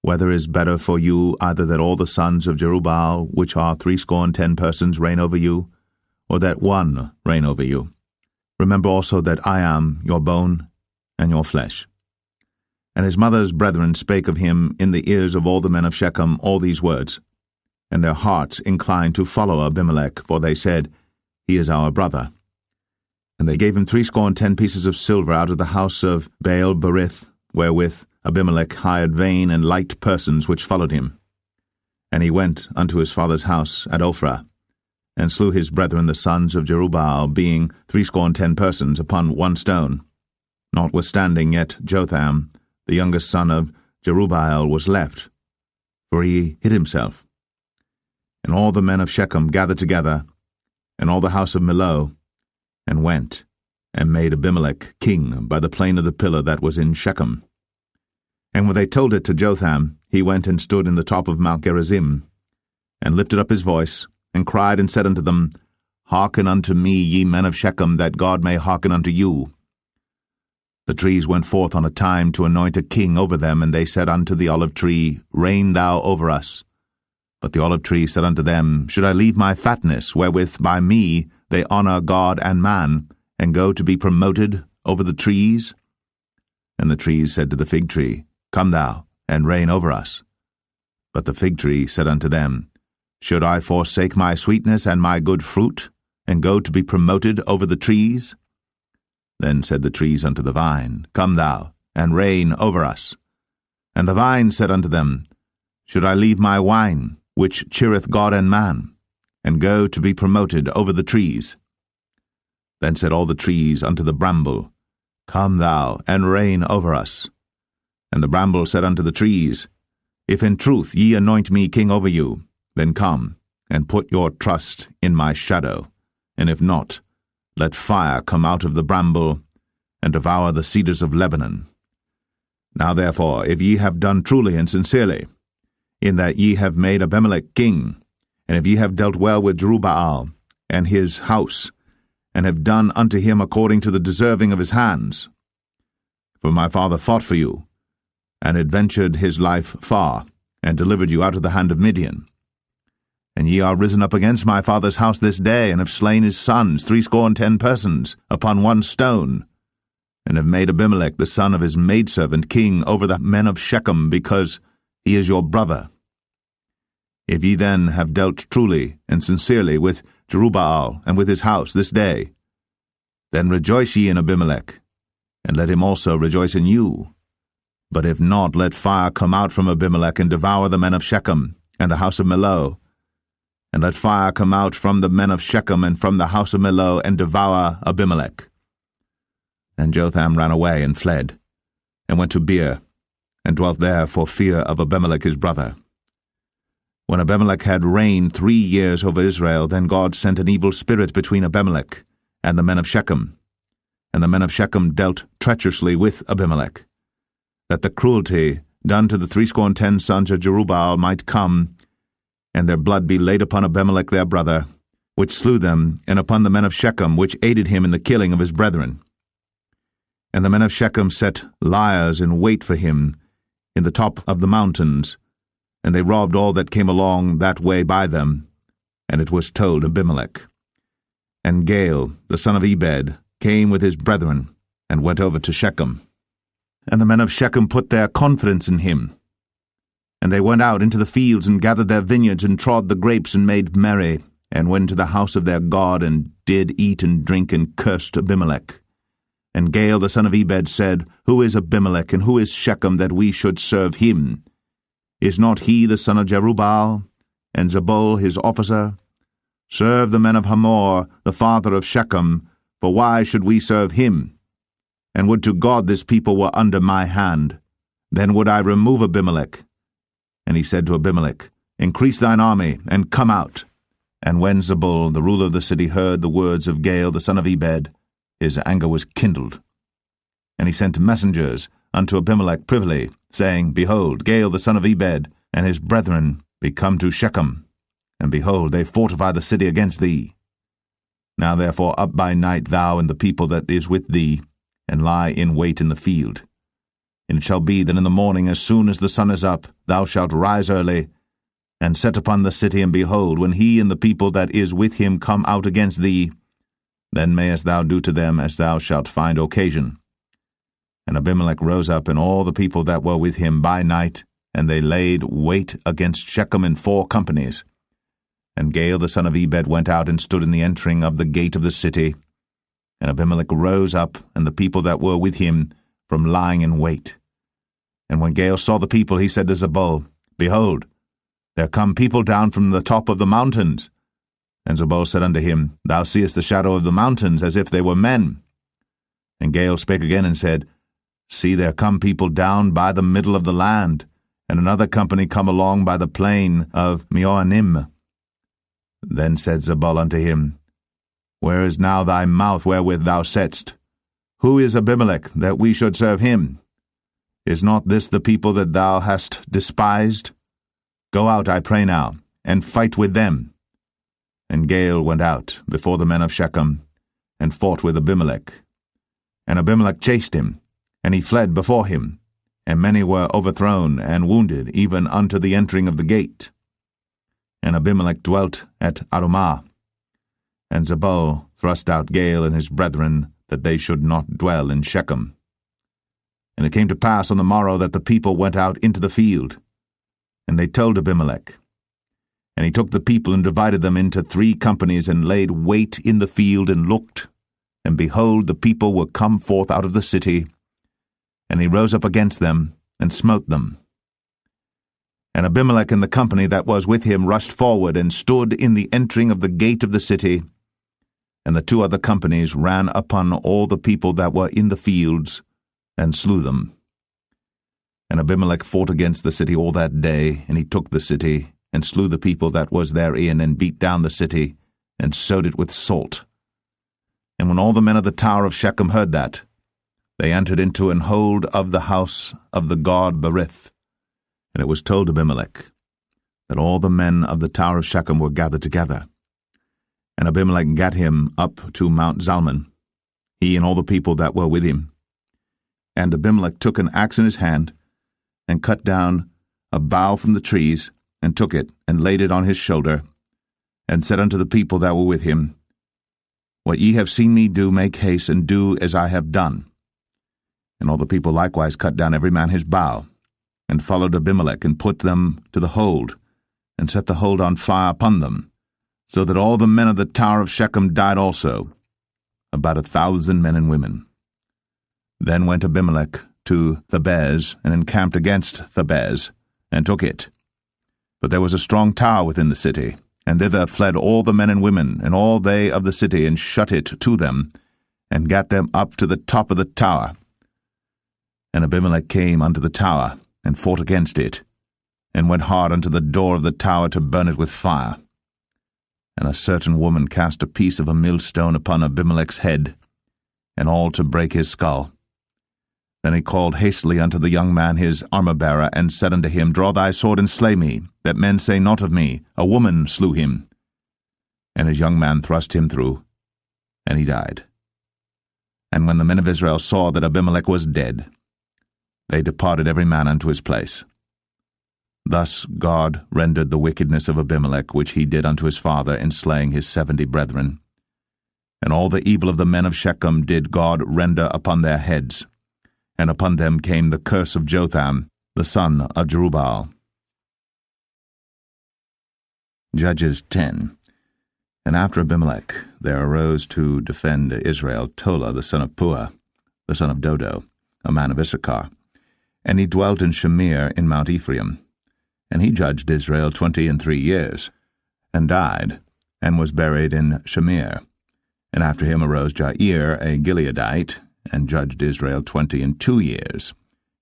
whether is better for you either that all the sons of Jerubbaal, which are 70 persons, reign over you, or that one reign over you. Remember also that I am your bone and your flesh. And his mother's brethren spake of him in the ears of all the men of Shechem all these words, and their hearts inclined to follow Abimelech, for they said, He is our brother. And they gave him 70 pieces of silver out of the house of Baal-berith, wherewith Abimelech hired vain and light persons which followed him. And he went unto his father's house at Ophrah, and slew his brethren the sons of Jerubbaal, being 70 persons, upon one stone. Notwithstanding yet Jotham, the youngest son of Jerubbaal, was left, for he hid himself. And all the men of Shechem gathered together, and all the house of Millo, and went, and made Abimelech king by the plain of the pillar that was in Shechem. And when they told it to Jotham, he went and stood in the top of Mount Gerizim, and lifted up his voice, and cried and said unto them, Hearken unto me, ye men of Shechem, that God may hearken unto you. The trees went forth on a time to anoint a king over them, and they said unto the olive tree, Reign thou over us. But the olive tree said unto them, Should I leave my fatness, wherewith by me they honour God and man, and go to be promoted over the trees? And the trees said to the fig tree, Come thou, and reign over us. But the fig tree said unto them, Should I forsake my sweetness and my good fruit, and go to be promoted over the trees? Then said the trees unto the vine, Come thou, and reign over us. And the vine said unto them, Should I leave my wine, which cheereth God and man, and go to be promoted over the trees? Then said all the trees unto the bramble, Come thou, and reign over us. And the bramble said unto the trees, If in truth ye anoint me king over you, then come, and put your trust in my shadow. And if not, let fire come out of the bramble, and devour the cedars of Lebanon. Now therefore, if ye have done truly and sincerely, in that ye have made Abimelech king, and if ye have dealt well with Jerubbaal and his house, and have done unto him according to the deserving of his hands, for my father fought for you, and adventured his life far, and delivered you out of the hand of Midian. And ye are risen up against my father's house this day, and have slain his sons, 70 persons, upon one stone, and have made Abimelech the son of his maidservant king over the men of Shechem, because he is your brother. If ye then have dealt truly and sincerely with Jerubbaal and with his house this day, then rejoice ye in Abimelech, and let him also rejoice in you. But if not, let fire come out from Abimelech, and devour the men of Shechem and the house of Millo. And let fire come out from the men of Shechem and from the house of Millo, and devour Abimelech. And Jotham ran away and fled, and went to Beer, and dwelt there for fear of Abimelech his brother. When Abimelech had reigned 3 years over Israel, then God sent an evil spirit between Abimelech and the men of Shechem. And the men of Shechem dealt treacherously with Abimelech, that the cruelty done to the 70 sons of Jerubbaal might come, and their blood be laid upon Abimelech their brother, which slew them, and upon the men of Shechem, which aided him in the killing of his brethren. And the men of Shechem set liers in wait for him in the top of the mountains, and they robbed all that came along that way by them. And it was told Abimelech. And Gaal, the son of Ebed, came with his brethren, and went over to Shechem. And the men of Shechem put their confidence in him. And they went out into the fields, and gathered their vineyards, and trod the grapes, and made merry, and went to the house of their God, and did eat and drink, and cursed Abimelech. And Gaal the son of Ebed said, Who is Abimelech, and who is Shechem, that we should serve him? Is not he the son of Jerubbaal, and Zebul his officer? Serve the men of Hamor, the father of Shechem, for why should we serve him? And would to God this people were under my hand, then would I remove Abimelech. And he said to Abimelech, Increase thine army, and come out. And when Zebul, the ruler of the city, heard the words of Gaal the son of Ebed, his anger was kindled. And he sent messengers unto Abimelech privily, saying, Behold, Gaal the son of Ebed and his brethren be come to Shechem, and behold, they fortify the city against thee. Now therefore up by night thou and the people that is with thee, and lie in wait in the field. And it shall be that in the morning, as soon as the sun is up, thou shalt rise early, and set upon the city, and behold, when he and the people that is with him come out against thee, then mayest thou do to them as thou shalt find occasion. And Abimelech rose up, and all the people that were with him by night, and they laid wait against Shechem in 4 companies. And Gaal the son of Ebed went out and stood in the entering of the gate of the city. And Abimelech rose up, and the people that were with him, from lying in wait. And when Gaal saw the people, he said to Zebul, Behold, there come people down from the top of the mountains. And Zebul said unto him, Thou seest the shadow of the mountains, as if they were men. And Gaal spake again and said, See, there come people down by the middle of the land, and another company come along by the plain of Meoanim. Then said Zebul unto him, Where is now thy mouth wherewith thou saidst, Who is Abimelech, that we should serve him? Is not this the people that thou hast despised? Go out, I pray now, and fight with them. And Gaal went out before the men of Shechem, and fought with Abimelech. And Abimelech chased him, and he fled before him, and many were overthrown and wounded, even unto the entering of the gate. And Abimelech dwelt at Arumah. And Zebul thrust out Gaal and his brethren, that they should not dwell in Shechem. And it came to pass on the morrow that the people went out into the field. And they told Abimelech. And he took the people and divided them into 3 companies, and laid wait in the field, and looked. And behold, the people were come forth out of the city. And he rose up against them, and smote them. And Abimelech and the company that was with him rushed forward, and stood in the entering of the gate of the city. And the 2 other companies ran upon all the people that were in the fields, and slew them. And Abimelech fought against the city all that day, and he took the city, and slew the people that was therein, and beat down the city, and sowed it with salt. And when all the men of the tower of Shechem heard that, they entered into an hold of the house of the god Berith. And it was told Abimelech that all the men of the tower of Shechem were gathered together. And Abimelech gat him up to Mount Zalmon, he and all the people that were with him. And Abimelech took an axe in his hand, and cut down a bough from the trees, and took it, and laid it on his shoulder, and said unto the people that were with him, What ye have seen me do, make haste, and do as I have done. And all the people likewise cut down every man his bough, and followed Abimelech, and put them to the hold, and set the hold on fire upon them, so that all the men of the tower of Shechem died also, about 1,000 men and women. Then went Abimelech to Thebez, and encamped against Thebez, and took it. But there was a strong tower within the city, and thither fled all the men and women, and all they of the city, and shut it to them, and gat them up to the top of the tower. And Abimelech came unto the tower, and fought against it, and went hard unto the door of the tower to burn it with fire. And a certain woman cast a piece of a millstone upon Abimelech's head, and all to break his skull. Then he called hastily unto the young man his armor-bearer, and said unto him, Draw thy sword, and slay me, that men say not of me, A woman slew him. And his young man thrust him through, and he died. And when the men of Israel saw that Abimelech was dead, they departed every man unto his place. Thus God rendered the wickedness of Abimelech, which he did unto his father, in slaying his 70 brethren. And all the evil of the men of Shechem did God render upon their heads, and upon them came the curse of Jotham, the son of Jerubbaal. Judges 10. And after Abimelech there arose to defend Israel Tola the son of Puah, the son of Dodo, a man of Issachar. And he dwelt in Shamir in Mount Ephraim. And he judged Israel 23 years, and died, and was buried in Shamir. And after him arose Jair, a Gileadite, and judged Israel 22 years.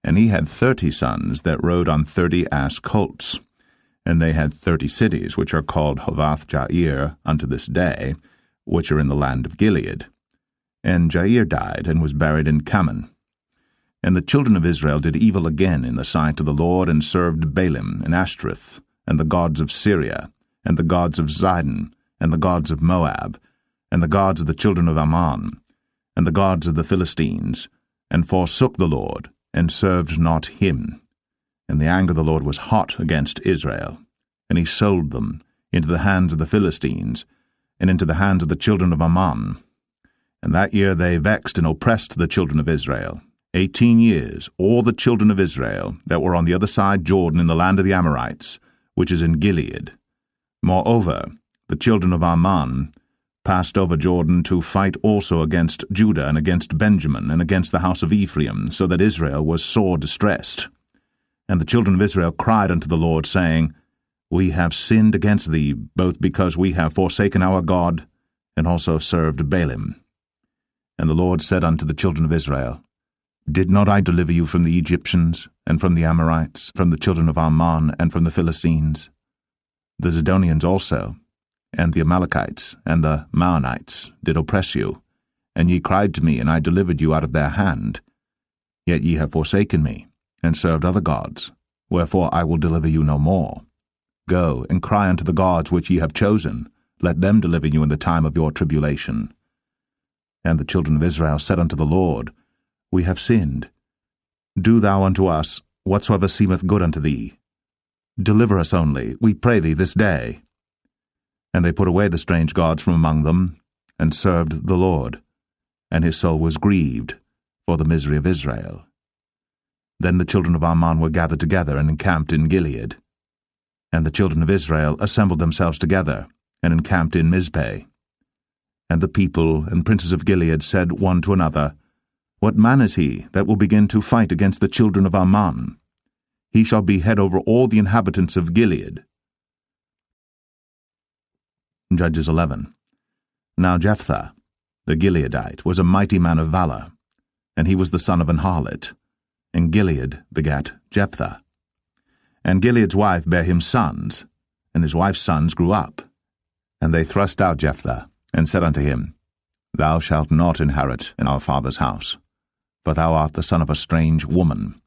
And he had 30 sons that rode on 30 ass colts. And they had 30 cities, which are called Hovath Jair unto this day, which are in the land of Gilead. And Jair died, and was buried in Kaman. And the children of Israel did evil again in the sight of the Lord, and served Baalim, and Ashtoreth, and the gods of Syria, and the gods of Zidon, and the gods of Moab, and the gods of the children of Ammon, and the gods of the Philistines, and forsook the Lord, and served not him. And the anger of the Lord was hot against Israel, and he sold them into the hands of the Philistines, and into the hands of the children of Ammon. And that year they vexed and oppressed the children of Israel. 18 years, all the children of Israel that were on the other side Jordan in the land of the Amorites, which is in Gilead. Moreover, the children of Ammon passed over Jordan to fight also against Judah, and against Benjamin, and against the house of Ephraim, so that Israel was sore distressed. And the children of Israel cried unto the Lord, saying, We have sinned against thee, both because we have forsaken our God, and also served Baalim. And the Lord said unto the children of Israel, Did not I deliver you from the Egyptians, and from the Amorites, from the children of Ammon, and from the Philistines? The Zidonians also, and the Amalekites, and the Maonites did oppress you, and ye cried to me, and I delivered you out of their hand. Yet ye have forsaken me, and served other gods, wherefore I will deliver you no more. Go, and cry unto the gods which ye have chosen, let them deliver you in the time of your tribulation. And the children of Israel said unto the Lord, We have sinned. Do thou unto us whatsoever seemeth good unto thee. Deliver us only, we pray thee, this day. And they put away the strange gods from among them, and served the Lord, and his soul was grieved for the misery of Israel. Then the children of Ammon were gathered together, and encamped in Gilead. And the children of Israel assembled themselves together, and encamped in Mizpeh. And the people and princes of Gilead said one to another, What man is he that will begin to fight against the children of Ammon? He shall be head over all the inhabitants of Gilead. Judges 11. Now Jephthah, the Gileadite, was a mighty man of valor, and he was the son of an harlot, and Gilead begat Jephthah. And Gilead's wife bare him sons, and his wife's sons grew up. And they thrust out Jephthah, and said unto him, Thou shalt not inherit in our father's house, for thou art the son of a strange woman.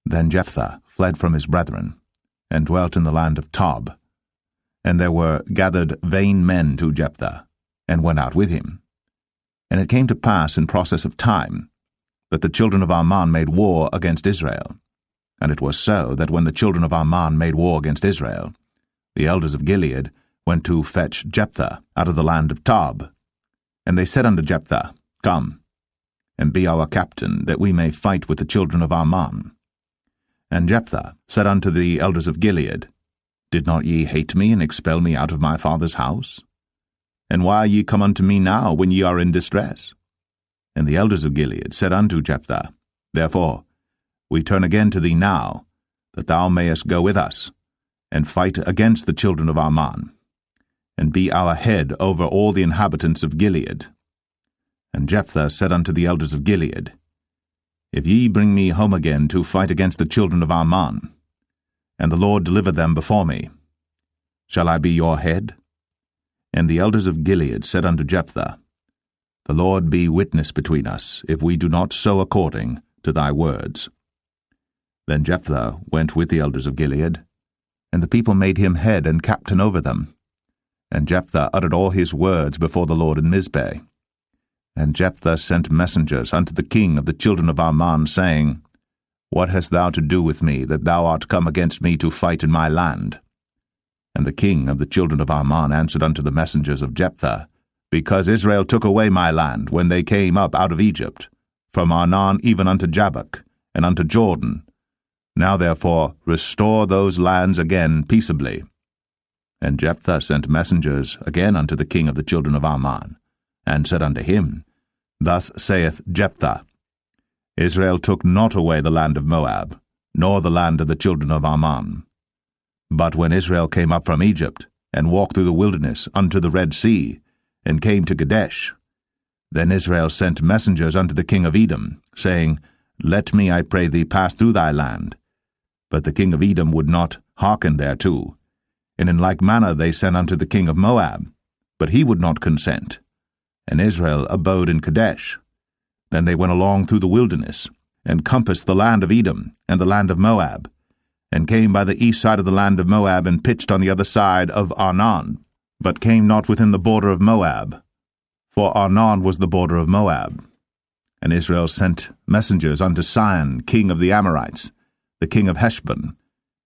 Then Jephthah fled from his brethren, and dwelt in the land of Tob. And there were gathered vain men to Jephthah, and went out with him. And it came to pass in process of time, that the children of Ammon made war against Israel. And it was so that when the children of Ammon made war against Israel, the elders of Gilead went to fetch Jephthah out of the land of Tob. And they said unto Jephthah, Come, and be our captain, that we may fight with the children of Ammon. And Jephthah said unto the elders of Gilead, Did not ye hate me, and expel me out of my father's house? And why are ye come unto me now, when ye are in distress? And the elders of Gilead said unto Jephthah, Therefore we turn again to thee now, that thou mayest go with us, and fight against the children of Ammon, and be our head over all the inhabitants of Gilead. And Jephthah said unto the elders of Gilead, If ye bring me home again to fight against the children of Ammon, and the Lord deliver them before me, shall I be your head? And the elders of Gilead said unto Jephthah, The Lord be witness between us, if we do not so according to thy words. Then Jephthah went with the elders of Gilead, and the people made him head and captain over them. And Jephthah uttered all his words before the Lord in Mizpeh. And Jephthah sent messengers unto the king of the children of Ammon, saying, What hast thou to do with me, that thou art come against me to fight in my land? And the king of the children of Ammon answered unto the messengers of Jephthah, Because Israel took away my land when they came up out of Egypt, from Arnon even unto Jabbok, and unto Jordan. Now therefore restore those lands again peaceably. And Jephthah sent messengers again unto the king of the children of Ammon, and said unto him, Thus saith Jephthah, Israel took not away the land of Moab, nor the land of the children of Ammon. But when Israel came up from Egypt, and walked through the wilderness unto the Red Sea, and came to Kadesh, then Israel sent messengers unto the king of Edom, saying, Let me, I pray thee, pass through thy land. But the king of Edom would not hearken thereto. And in like manner they sent unto the king of Moab, but he would not consent. And Israel abode in Kadesh. Then they went along through the wilderness, and compassed the land of Edom, and the land of Moab, and came by the east side of the land of Moab, and pitched on the other side of Arnon, but came not within the border of Moab, for Arnon was the border of Moab. And Israel sent messengers unto Sihon, king of the Amorites, the king of Heshbon.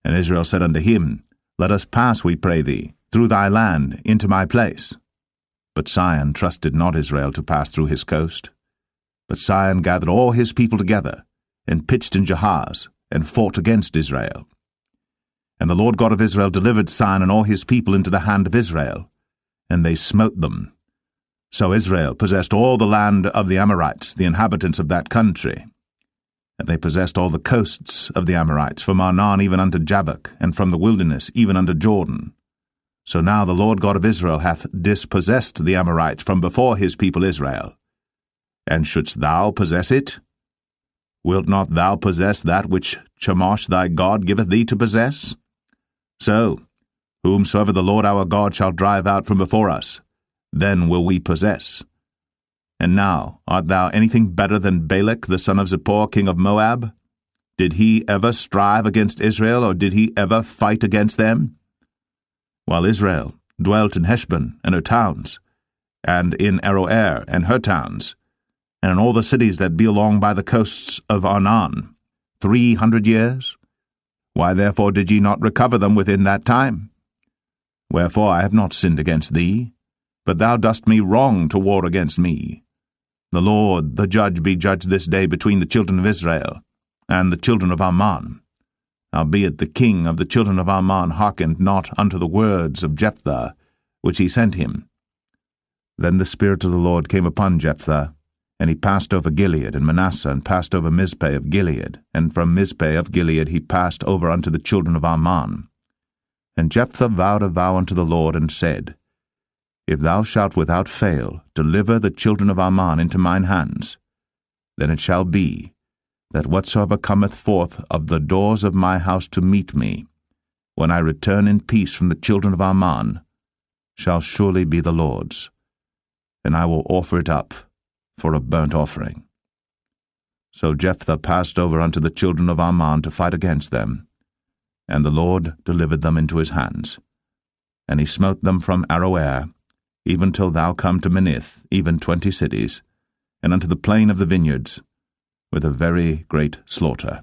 And Israel said unto him, Let us pass, we pray thee, through thy land into my place. But Sihon trusted not Israel to pass through his coast. But Sihon gathered all his people together, and pitched in Jahaz, and fought against Israel. And the Lord God of Israel delivered Sihon and all his people into the hand of Israel, and they smote them. So Israel possessed all the land of the Amorites, the inhabitants of that country. And they possessed all the coasts of the Amorites, from Arnon even unto Jabbok, and from the wilderness even unto Jordan. So now the Lord God of Israel hath dispossessed the Amorites from before his people Israel. And shouldst thou possess it? Wilt not thou possess that which Chemosh thy God giveth thee to possess? So, whomsoever the Lord our God shall drive out from before us, then will we possess. And now, art thou anything better than Balak the son of Zippor, king of Moab? Did he ever strive against Israel, or did he ever fight against them? While Israel dwelt in Heshbon and her towns, and in Aroer and her towns, and in all the cities that be along by the coasts of Arnon, 300 years? Why therefore did ye not recover them within that time? Wherefore I have not sinned against thee, but thou dost me wrong to war against me. The Lord, the judge, be judged this day between the children of Israel and the children of Ammon. Howbeit the king of the children of Ammon hearkened not unto the words of Jephthah, which he sent him. Then the Spirit of the Lord came upon Jephthah, and he passed over Gilead and Manasseh, and passed over Mizpeh of Gilead, and from Mizpeh of Gilead he passed over unto the children of Ammon. And Jephthah vowed a vow unto the Lord, and said, If thou shalt without fail deliver the children of Ammon into mine hands, then it shall be, that whatsoever cometh forth of the doors of my house to meet me, when I return in peace from the children of Ammon, shall surely be the Lord's, and I will offer it up for a burnt offering. So Jephthah passed over unto the children of Ammon to fight against them, and the Lord delivered them into his hands. And he smote them from Aroer, even till thou come to Minnith, even 20 cities, and unto the plain of the vineyards, with a very great slaughter.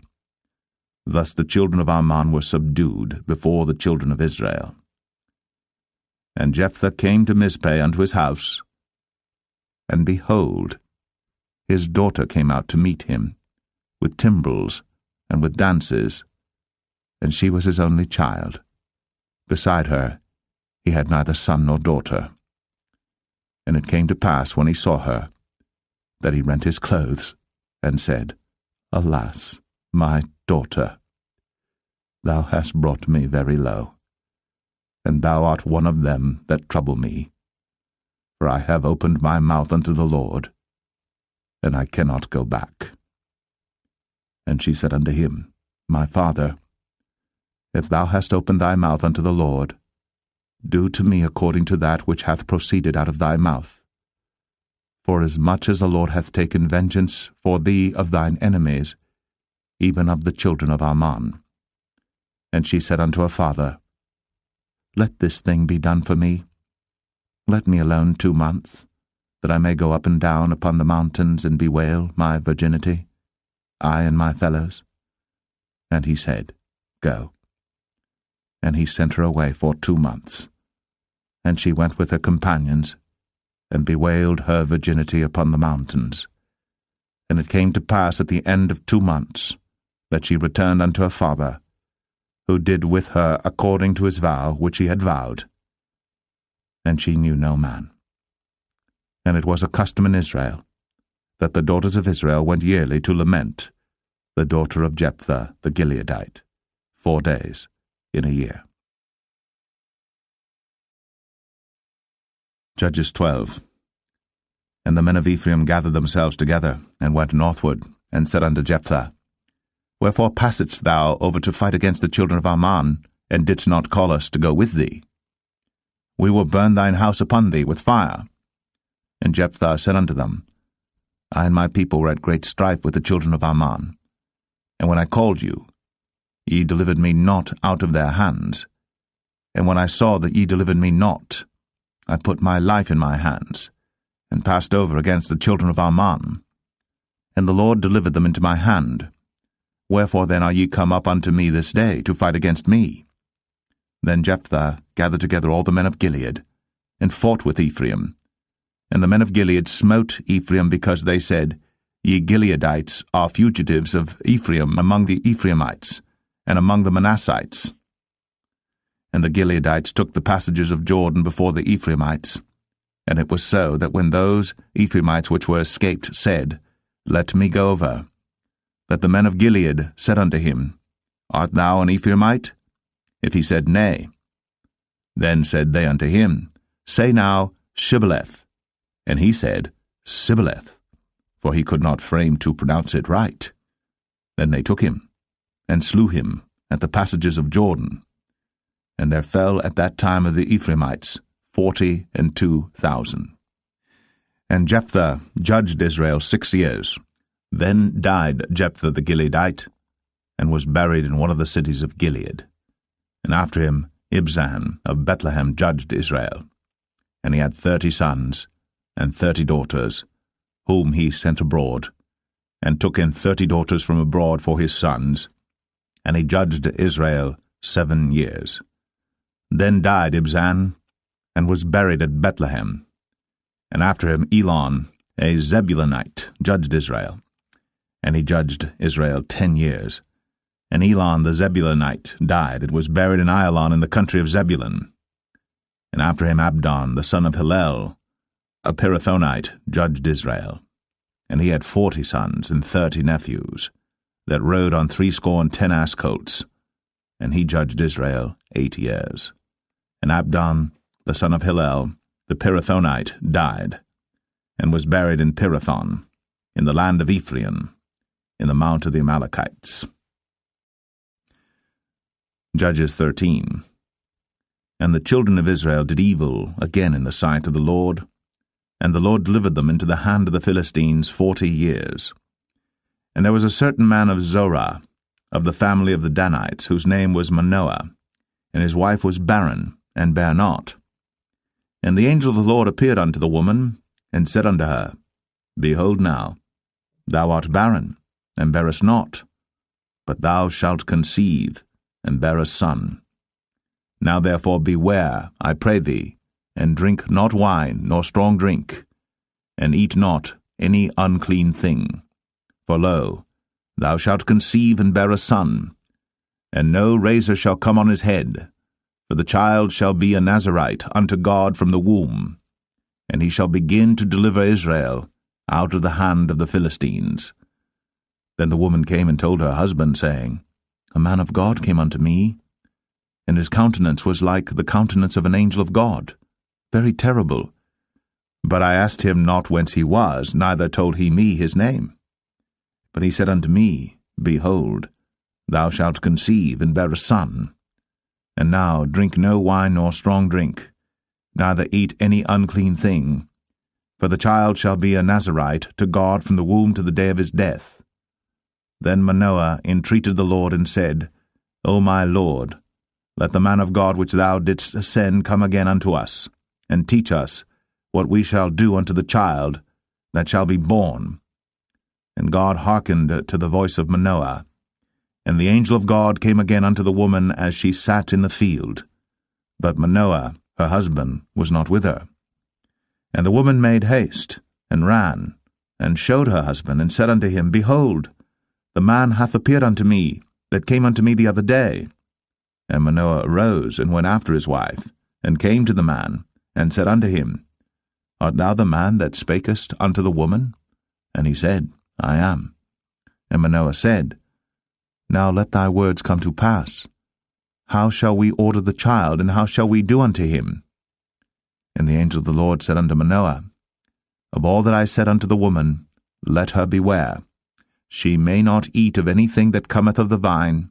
Thus the children of Ammon were subdued before the children of Israel. And Jephthah came to Mizpeh unto his house, and behold, his daughter came out to meet him, with timbrels and with dances, and she was his only child. Beside her he had neither son nor daughter. And it came to pass, when he saw her, that he rent his clothes, and said, Alas, my daughter, thou hast brought me very low, and thou art one of them that trouble me. For I have opened my mouth unto the Lord, and I cannot go back. And she said unto him, My father, if thou hast opened thy mouth unto the Lord, do to me according to that which hath proceeded out of thy mouth. For as much as the Lord hath taken vengeance for thee of thine enemies, even of the children of Ammon. And she said unto her father, Let this thing be done for me. Let me alone 2 months, that I may go up and down upon the mountains and bewail my virginity, I and my fellows. And he said, Go. And he sent her away for 2 months. And she went with her companions, and bewailed her virginity upon the mountains. And it came to pass at the end of 2 months, that she returned unto her father, who did with her according to his vow which he had vowed. And she knew no man. And it was a custom in Israel, that the daughters of Israel went yearly to lament the daughter of Jephthah the Gileadite, 4 days in a year. Judges 12. And the men of Ephraim gathered themselves together, and went northward, and said unto Jephthah, Wherefore passedst thou over to fight against the children of Ammon, and didst not call us to go with thee? We will burn thine house upon thee with fire. And Jephthah said unto them, I and my people were at great strife with the children of Ammon. And when I called you, ye delivered me not out of their hands. And when I saw that ye delivered me not, I put my life in my hands, and passed over against the children of Ammon. And the Lord delivered them into my hand. Wherefore then are ye come up unto me this day to fight against me? Then Jephthah gathered together all the men of Gilead, and fought with Ephraim. And the men of Gilead smote Ephraim, because they said, Ye Gileadites are fugitives of Ephraim among the Ephraimites, and among the Manassites. And the Gileadites took the passages of Jordan before the Ephraimites. And it was so, that when those Ephraimites which were escaped said, Let me go over, that the men of Gilead said unto him, Art thou an Ephraimite? If he said, Nay. Then said they unto him, Say now, Shibboleth. And he said, Sibboleth, for he could not frame to pronounce it right. Then they took him, and slew him at the passages of Jordan. And there fell at that time of the Ephraimites 42,000. And Jephthah judged Israel 6 years. Then died Jephthah the Gileadite, and was buried in one of the cities of Gilead. And after him Ibzan of Bethlehem judged Israel. And he had 30 sons, and 30 daughters, whom he sent abroad, and took in 30 daughters from abroad for his sons. And he judged Israel 7 years. Then died Ibzan, and was buried at Bethlehem. And after him Elon, a Zebulunite, judged Israel. And he judged Israel 10 years. And Elon the Zebulunite died, and was buried in Ailon in the country of Zebulun. And after him Abdon, the son of Hillel, a Pirathonite, judged Israel. And he had 40 sons and 30 nephews, that rode on 70 ass colts. And he judged Israel 8 years. And Abdon, the son of Hillel, the Pirathonite, died, and was buried in Pirathon, in the land of Ephraim, in the mount of the Amalekites. Judges 13. And the children of Israel did evil again in the sight of the Lord, and the Lord delivered them into the hand of the Philistines 40 years. And there was a certain man of Zorah, of the family of the Danites, whose name was Manoah, and his wife was barren, and bare not. And the angel of the Lord appeared unto the woman, and said unto her, Behold now, thou art barren, and bearest not, but thou shalt conceive, and bear a son. Now therefore beware, I pray thee, and drink not wine nor strong drink, and eat not any unclean thing. For lo, thou shalt conceive and bear a son, and no razor shall come on his head, for the child shall be a Nazarite unto God from the womb, and he shall begin to deliver Israel out of the hand of the Philistines. Then the woman came and told her husband, saying, A man of God came unto me, and his countenance was like the countenance of an angel of God, very terrible. But I asked him not whence he was, neither told he me his name. But he said unto me, Behold, thou shalt conceive and bear a son. And now drink no wine nor strong drink, neither eat any unclean thing, for the child shall be a Nazarite to God from the womb to the day of his death. Then Manoah entreated the Lord, and said, O my Lord, let the man of God which thou didst send come again unto us, and teach us what we shall do unto the child that shall be born. And God hearkened to the voice of Manoah. And the angel of God came again unto the woman as she sat in the field. But Manoah, her husband, was not with her. And the woman made haste, and ran, and showed her husband, and said unto him, Behold, the man hath appeared unto me, that came unto me the other day. And Manoah arose, and went after his wife, and came to the man, and said unto him, Art thou the man that spakest unto the woman? And he said, I am. And Manoah said, Now let thy words come to pass. How shall we order the child, and how shall we do unto him? And the angel of the Lord said unto Manoah, Of all that I said unto the woman, let her beware. She may not eat of anything that cometh of the vine,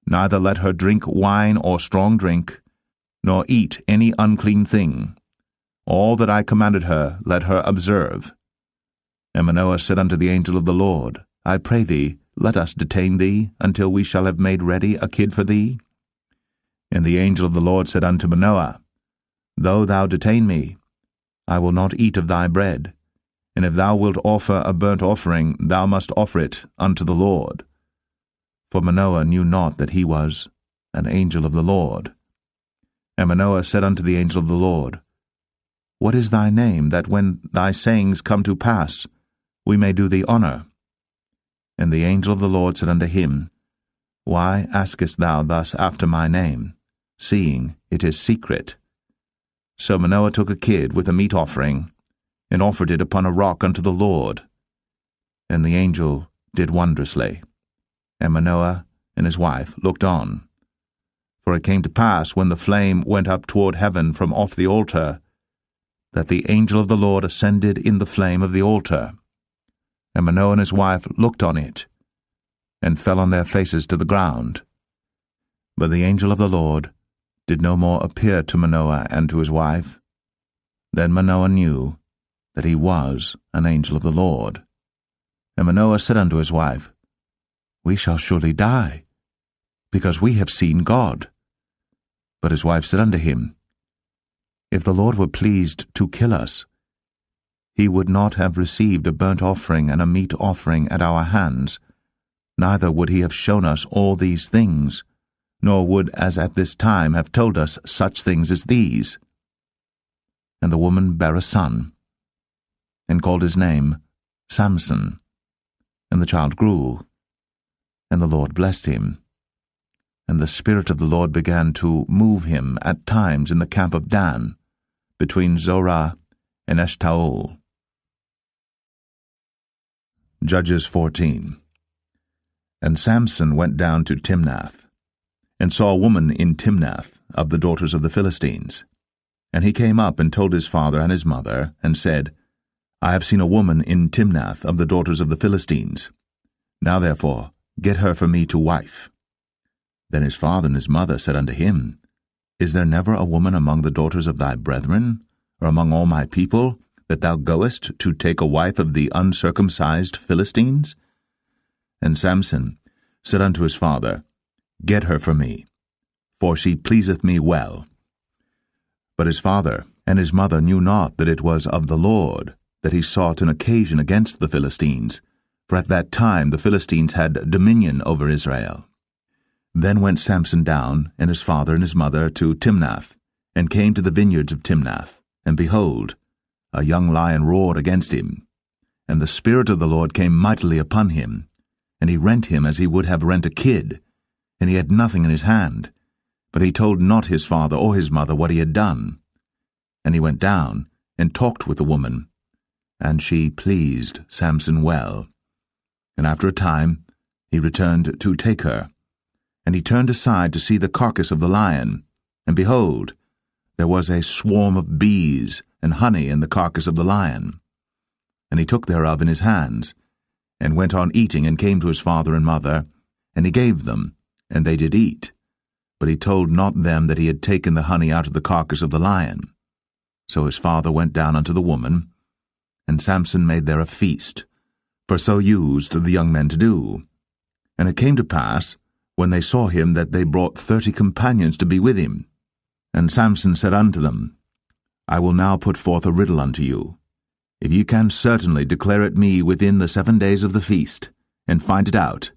neither let her drink wine or strong drink, nor eat any unclean thing. All that I commanded her, let her observe. And Manoah said unto the angel of the Lord, I pray thee, let us detain thee, until we shall have made ready a kid for thee. And the angel of the Lord said unto Manoah, Though thou detain me, I will not eat of thy bread, and if thou wilt offer a burnt offering, thou must offer it unto the Lord. For Manoah knew not that he was an angel of the Lord. And Manoah said unto the angel of the Lord, What is thy name, that when thy sayings come to pass, we may do thee honor? And the angel of the Lord said unto him, Why askest thou thus after my name, seeing it is secret? So Manoah took a kid with a meat offering, and offered it upon a rock unto the Lord. And the angel did wondrously. And Manoah and his wife looked on. For it came to pass, when the flame went up toward heaven from off the altar, that the angel of the Lord ascended in the flame of the altar. And Manoah and his wife looked on it, and fell on their faces to the ground. But the angel of the Lord did no more appear to Manoah and to his wife. Then Manoah knew that he was an angel of the Lord. And Manoah said unto his wife, We shall surely die, because we have seen God. But his wife said unto him, If the Lord were pleased to kill us, he would not have received a burnt offering and a meat offering at our hands, neither would he have shown us all these things, nor would as at this time have told us such things as these. And the woman bare a son, and called his name Samson. And the child grew, and the Lord blessed him. And the Spirit of the Lord began to move him at times in the camp of Dan, between Zorah and Eshtaol. Judges 14. And Samson went down to Timnath, and saw a woman in Timnath of the daughters of the Philistines. And he came up and told his father and his mother, and said, I have seen a woman in Timnath of the daughters of the Philistines. Now therefore, get her for me to wife. Then his father and his mother said unto him, Is there never a woman among the daughters of thy brethren, or among all my people, that thou goest to take a wife of the uncircumcised Philistines? And Samson said unto his father, Get her for me, for she pleaseth me well. But his father and his mother knew not that it was of the Lord that he sought an occasion against the Philistines, for at that time the Philistines had dominion over Israel. Then went Samson down, and his father and his mother, to Timnath, and came to the vineyards of Timnath. And behold, a young lion roared against him. And the Spirit of the Lord came mightily upon him, and he rent him as he would have rent a kid, and he had nothing in his hand. But he told not his father or his mother what he had done. And he went down, and talked with the woman, and she pleased Samson well. And after a time he returned to take her. And he turned aside to see the carcass of the lion, and behold, there was a swarm of bees and honey in the carcass of the lion. And he took thereof in his hands, and went on eating, and came to his father and mother, and he gave them, and they did eat. But he told not them that he had taken the honey out of the carcass of the lion. So his father went down unto the woman, and Samson made there a feast, for so used the young men to do. And it came to pass, when they saw him, that they brought 30 companions to be with him. And Samson said unto them, I will now put forth a riddle unto you. If ye can certainly declare it me within the 7 days of the feast, and find it out,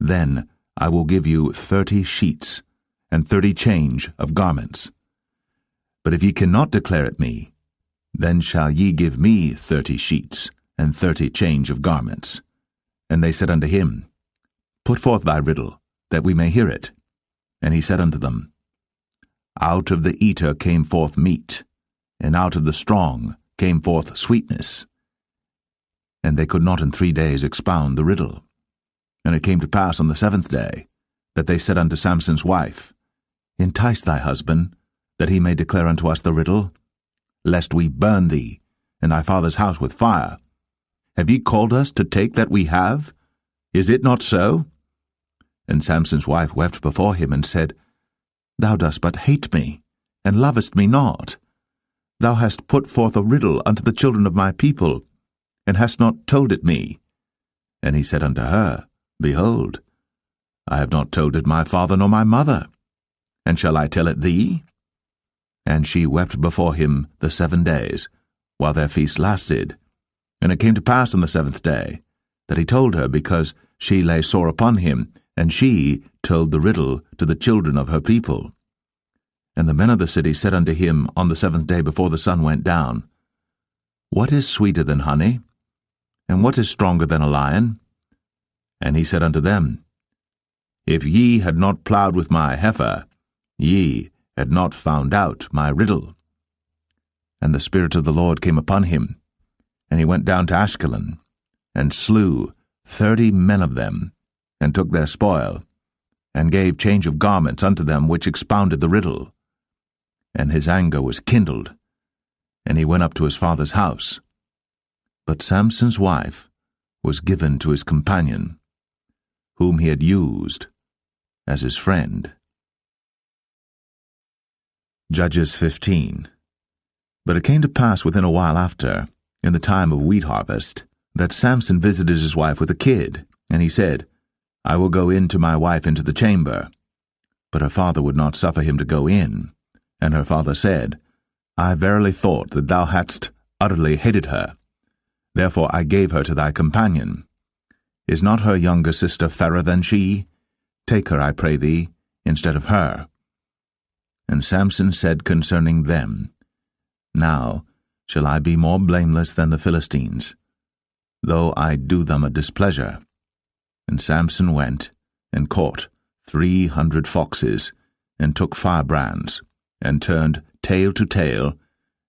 then I will give you 30 sheets, and 30 change of garments. But if ye cannot declare it me, then shall ye give me 30 sheets, and 30 change of garments. And they said unto him, Put forth thy riddle, that we may hear it. And he said unto them, Out of the eater came forth meat, and out of the strong came forth sweetness. And they could not in 3 days expound the riddle. And it came to pass on the 7th day, that they said unto Samson's wife, Entice thy husband, that he may declare unto us the riddle, lest we burn thee, and thy father's house with fire. Have ye called us to take that we have? Is it not so? And Samson's wife wept before him, and said, Thou dost but hate me, and lovest me not. Thou hast put forth a riddle unto the children of my people, and hast not told it me. And he said unto her, Behold, I have not told it my father nor my mother, and shall I tell it thee? And she wept before him the 7 days, while their feast lasted. And it came to pass on the 7th day, that he told her, because she lay sore upon him, and she told the riddle to the children of her people. And the men of the city said unto him on the 7th day before the sun went down, What is sweeter than honey? And what is stronger than a lion? And he said unto them, If ye had not plowed with my heifer, ye had not found out my riddle. And the Spirit of the Lord came upon him, and he went down to Ashkelon, and slew 30 men of them, and took their spoil, and gave change of garments unto them which expounded the riddle. And his anger was kindled, and he went up to his father's house. But Samson's wife was given to his companion, whom he had used as his friend. Judges 15. But it came to pass within a while after, in the time of wheat harvest, that Samson visited his wife with a kid, and he said, I will go in to my wife into the chamber. But her father would not suffer him to go in. And her father said, I verily thought that thou hadst utterly hated her. Therefore I gave her to thy companion. Is not her younger sister fairer than she? Take her, I pray thee, instead of her. And Samson said concerning them, Now shall I be more blameless than the Philistines, though I do them a displeasure. And Samson went, and caught 300 foxes, and took firebrands, and turned tail to tail,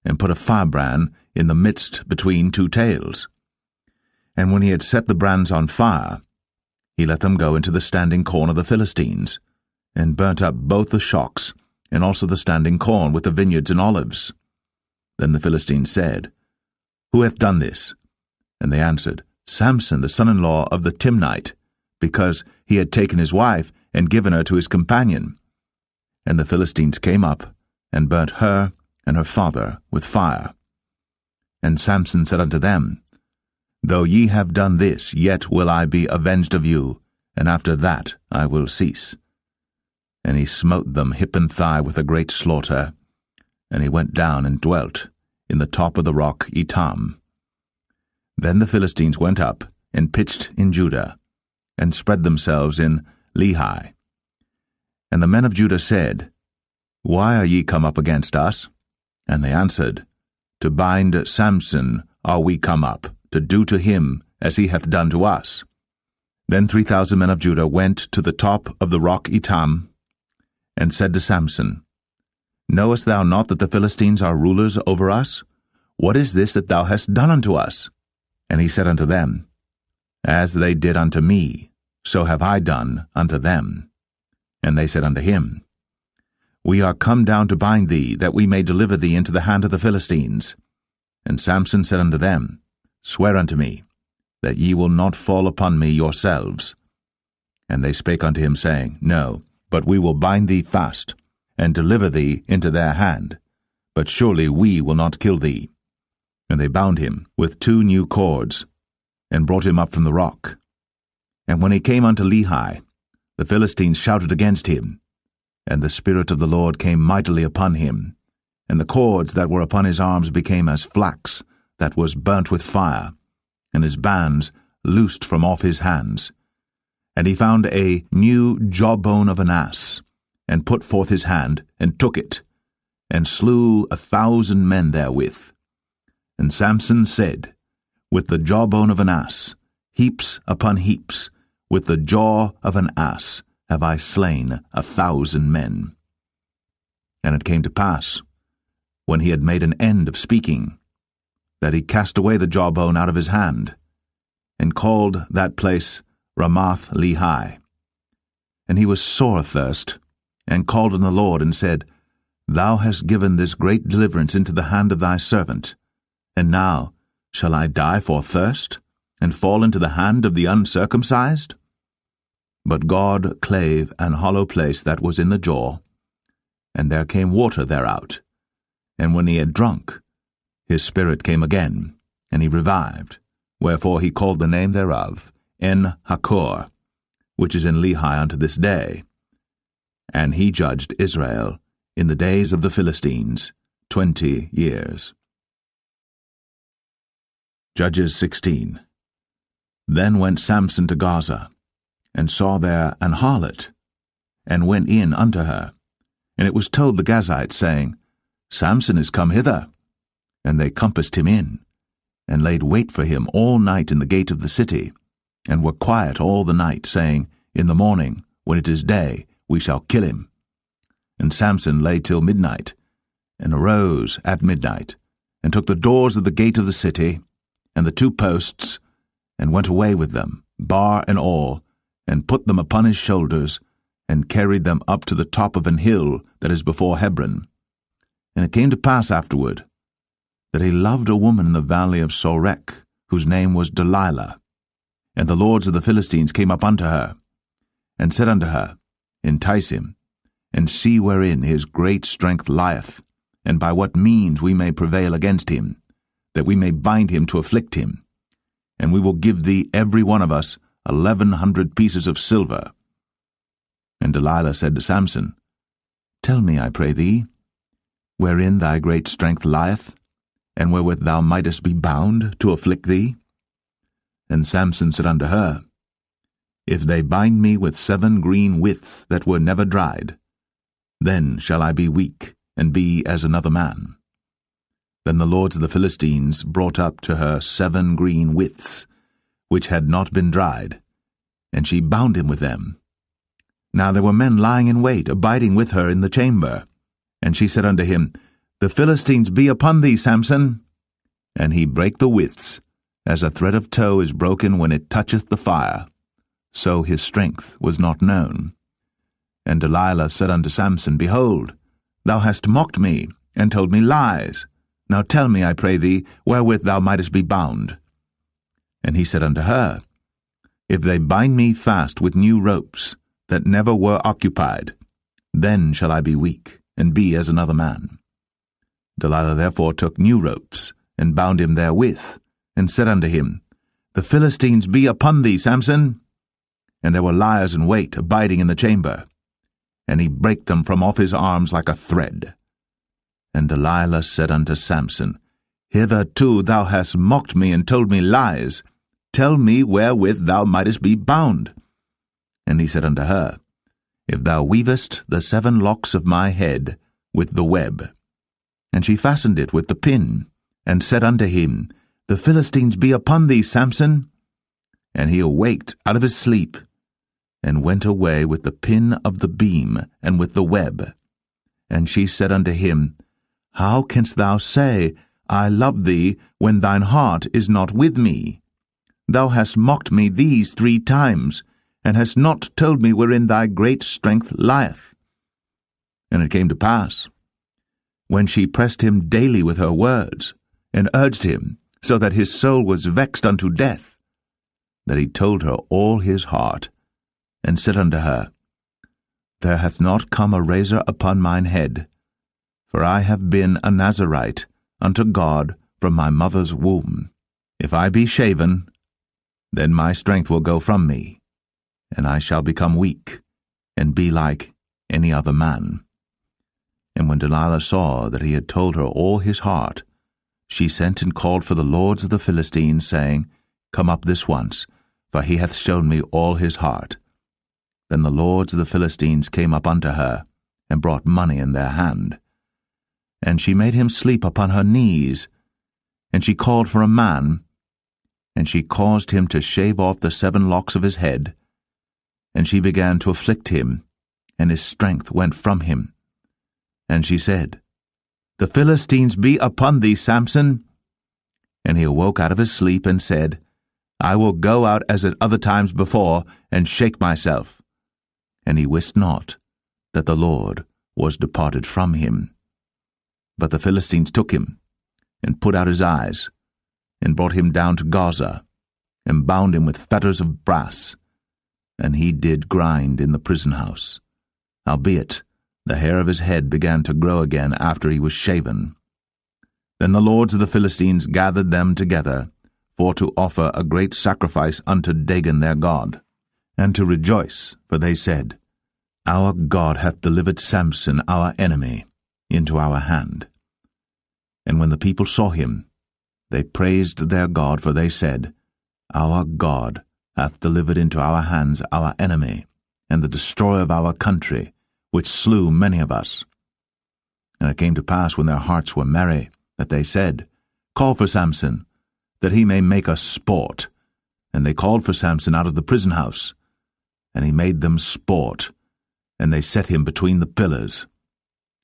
and put a firebrand in the midst between 2 tails. And when he had set the brands on fire, he let them go into the standing corn of the Philistines, and burnt up both the shocks, and also the standing corn with the vineyards and olives. Then the Philistines said, Who hath done this? And they answered, Samson, the son-in-law of the Timnite, because he had taken his wife and given her to his companion. And the Philistines came up, and burnt her and her father with fire. And Samson said unto them, Though ye have done this, yet will I be avenged of you, and after that I will cease. And he smote them hip and thigh with a great slaughter, and he went down and dwelt in the top of the rock Etam. Then the Philistines went up and pitched in Judah, and spread themselves in Lehi. And the men of Judah said, Why are ye come up against us? And they answered, To bind Samson are we come up, to do to him as he hath done to us. Then 3,000 men of Judah went to the top of the rock Etam, and said to Samson, Knowest thou not that the Philistines are rulers over us? What is this that thou hast done unto us? And he said unto them, As they did unto me, so have I done unto them. And they said unto him, We are come down to bind thee, that we may deliver thee into the hand of the Philistines. And Samson said unto them, Swear unto me, that ye will not fall upon me yourselves. And they spake unto him, saying, No, but we will bind thee fast, and deliver thee into their hand. But surely we will not kill thee. And they bound him with 2 new cords, and brought him up from the rock. And when he came unto Lehi, the Philistines shouted against him, and the Spirit of the Lord came mightily upon him, and the cords that were upon his arms became as flax that was burnt with fire, and his bands loosed from off his hands. And he found a new jawbone of an ass, and put forth his hand, and took it, and slew 1,000 men therewith. And Samson said, With the jawbone of an ass, heaps upon heaps, with the jaw of an ass have I slain 1,000 men. And it came to pass, when he had made an end of speaking, that he cast away the jawbone out of his hand, and called that place Ramath Lehi. And he was sore athirst, and called on the Lord, and said, Thou hast given this great deliverance into the hand of thy servant, and now shall I die for thirst, and fall into the hand of the uncircumcised? But God clave an hollow place that was in the jaw, and there came water thereout. And when he had drunk, his spirit came again, and he revived. Wherefore he called the name thereof En-Hakkore, which is in Lehi unto this day. And he judged Israel in the days of the Philistines 20 years. Judges 16. Then went Samson to Gaza, and saw there an harlot, and went in unto her. And it was told the Gazites, saying, Samson is come hither. And they compassed him in, and laid wait for him all night in the gate of the city, and were quiet all the night, saying, In the morning, when it is day, we shall kill him. And Samson lay till midnight, and arose at midnight, and took the doors of the gate of the city, and the 2 posts, and went away with them, bar and all, and put them upon his shoulders, and carried them up to the top of an hill that is before Hebron. And it came to pass afterward, that he loved a woman in the valley of Sorek, whose name was Delilah. And the lords of the Philistines came up unto her, and said unto her, Entice him, and see wherein his great strength lieth, and by what means we may prevail against him, that we may bind him to afflict him. And we will give thee every one of us 1,100 pieces of silver. And Delilah said to Samson, Tell me, I pray thee, wherein thy great strength lieth, and wherewith thou mightest be bound to afflict thee? And Samson said unto her, If they bind me with 7 green withs that were never dried, then shall I be weak, and be as another man. Then the lords of the Philistines brought up to her 7 green withs, which had not been dried, and she bound him with them. Now there were men lying in wait, abiding with her in the chamber. And she said unto him, The Philistines be upon thee, Samson. And he brake the withs, as a thread of tow is broken when it toucheth the fire. So his strength was not known. And Delilah said unto Samson, Behold, thou hast mocked me, and told me lies. Now tell me, I pray thee, wherewith thou mightest be bound. And he said unto her, If they bind me fast with new ropes, that never were occupied, then shall I be weak, and be as another man. Delilah therefore took new ropes, and bound him therewith, and said unto him, The Philistines be upon thee, Samson. And there were liers in wait abiding in the chamber. And he brake them from off his arms like a thread. And Delilah said unto Samson, Hitherto thou hast mocked me and told me lies. Tell me wherewith thou mightest be bound. And he said unto her, If thou weavest the 7 locks of my head with the web. And she fastened it with the pin, and said unto him, The Philistines be upon thee, Samson. And he awaked out of his sleep, and went away with the pin of the beam, and with the web. And she said unto him, How canst thou say, I love thee, when thine heart is not with me? Thou hast mocked me these 3 times, and hast not told me wherein thy great strength lieth. And it came to pass, when she pressed him daily with her words, and urged him, so that his soul was vexed unto death, that he told her all his heart, and said unto her, There hath not come a razor upon mine head, for I have been a Nazarite unto God from my mother's womb. If I be shaven, then my strength will go from me, and I shall become weak, and be like any other man. And when Delilah saw that he had told her all his heart, she sent and called for the lords of the Philistines, saying, Come up this once, for he hath shown me all his heart. Then the lords of the Philistines came up unto her, and brought money in their hand. And she made him sleep upon her knees, and she called for a man, and she caused him to shave off the 7 locks of his head, and she began to afflict him, and his strength went from him. And she said, The Philistines be upon thee, Samson. And he awoke out of his sleep, and said, I will go out as at other times before, and shake myself. And he wist not that the Lord was departed from him. But the Philistines took him, and put out his eyes, and brought him down to Gaza, and bound him with fetters of brass, and he did grind in the prison house. Howbeit, the hair of his head began to grow again after he was shaven. Then the lords of the Philistines gathered them together, for to offer a great sacrifice unto Dagon their god, and to rejoice, for they said, Our God hath delivered Samson our enemy into our hand. And when the people saw him, they praised their God, for they said, Our God hath delivered into our hands our enemy, and the destroyer of our country, which slew many of us. And it came to pass, when their hearts were merry, that they said, Call for Samson, that he may make us sport. And they called for Samson out of the prison house, and he made them sport, and they set him between the pillars.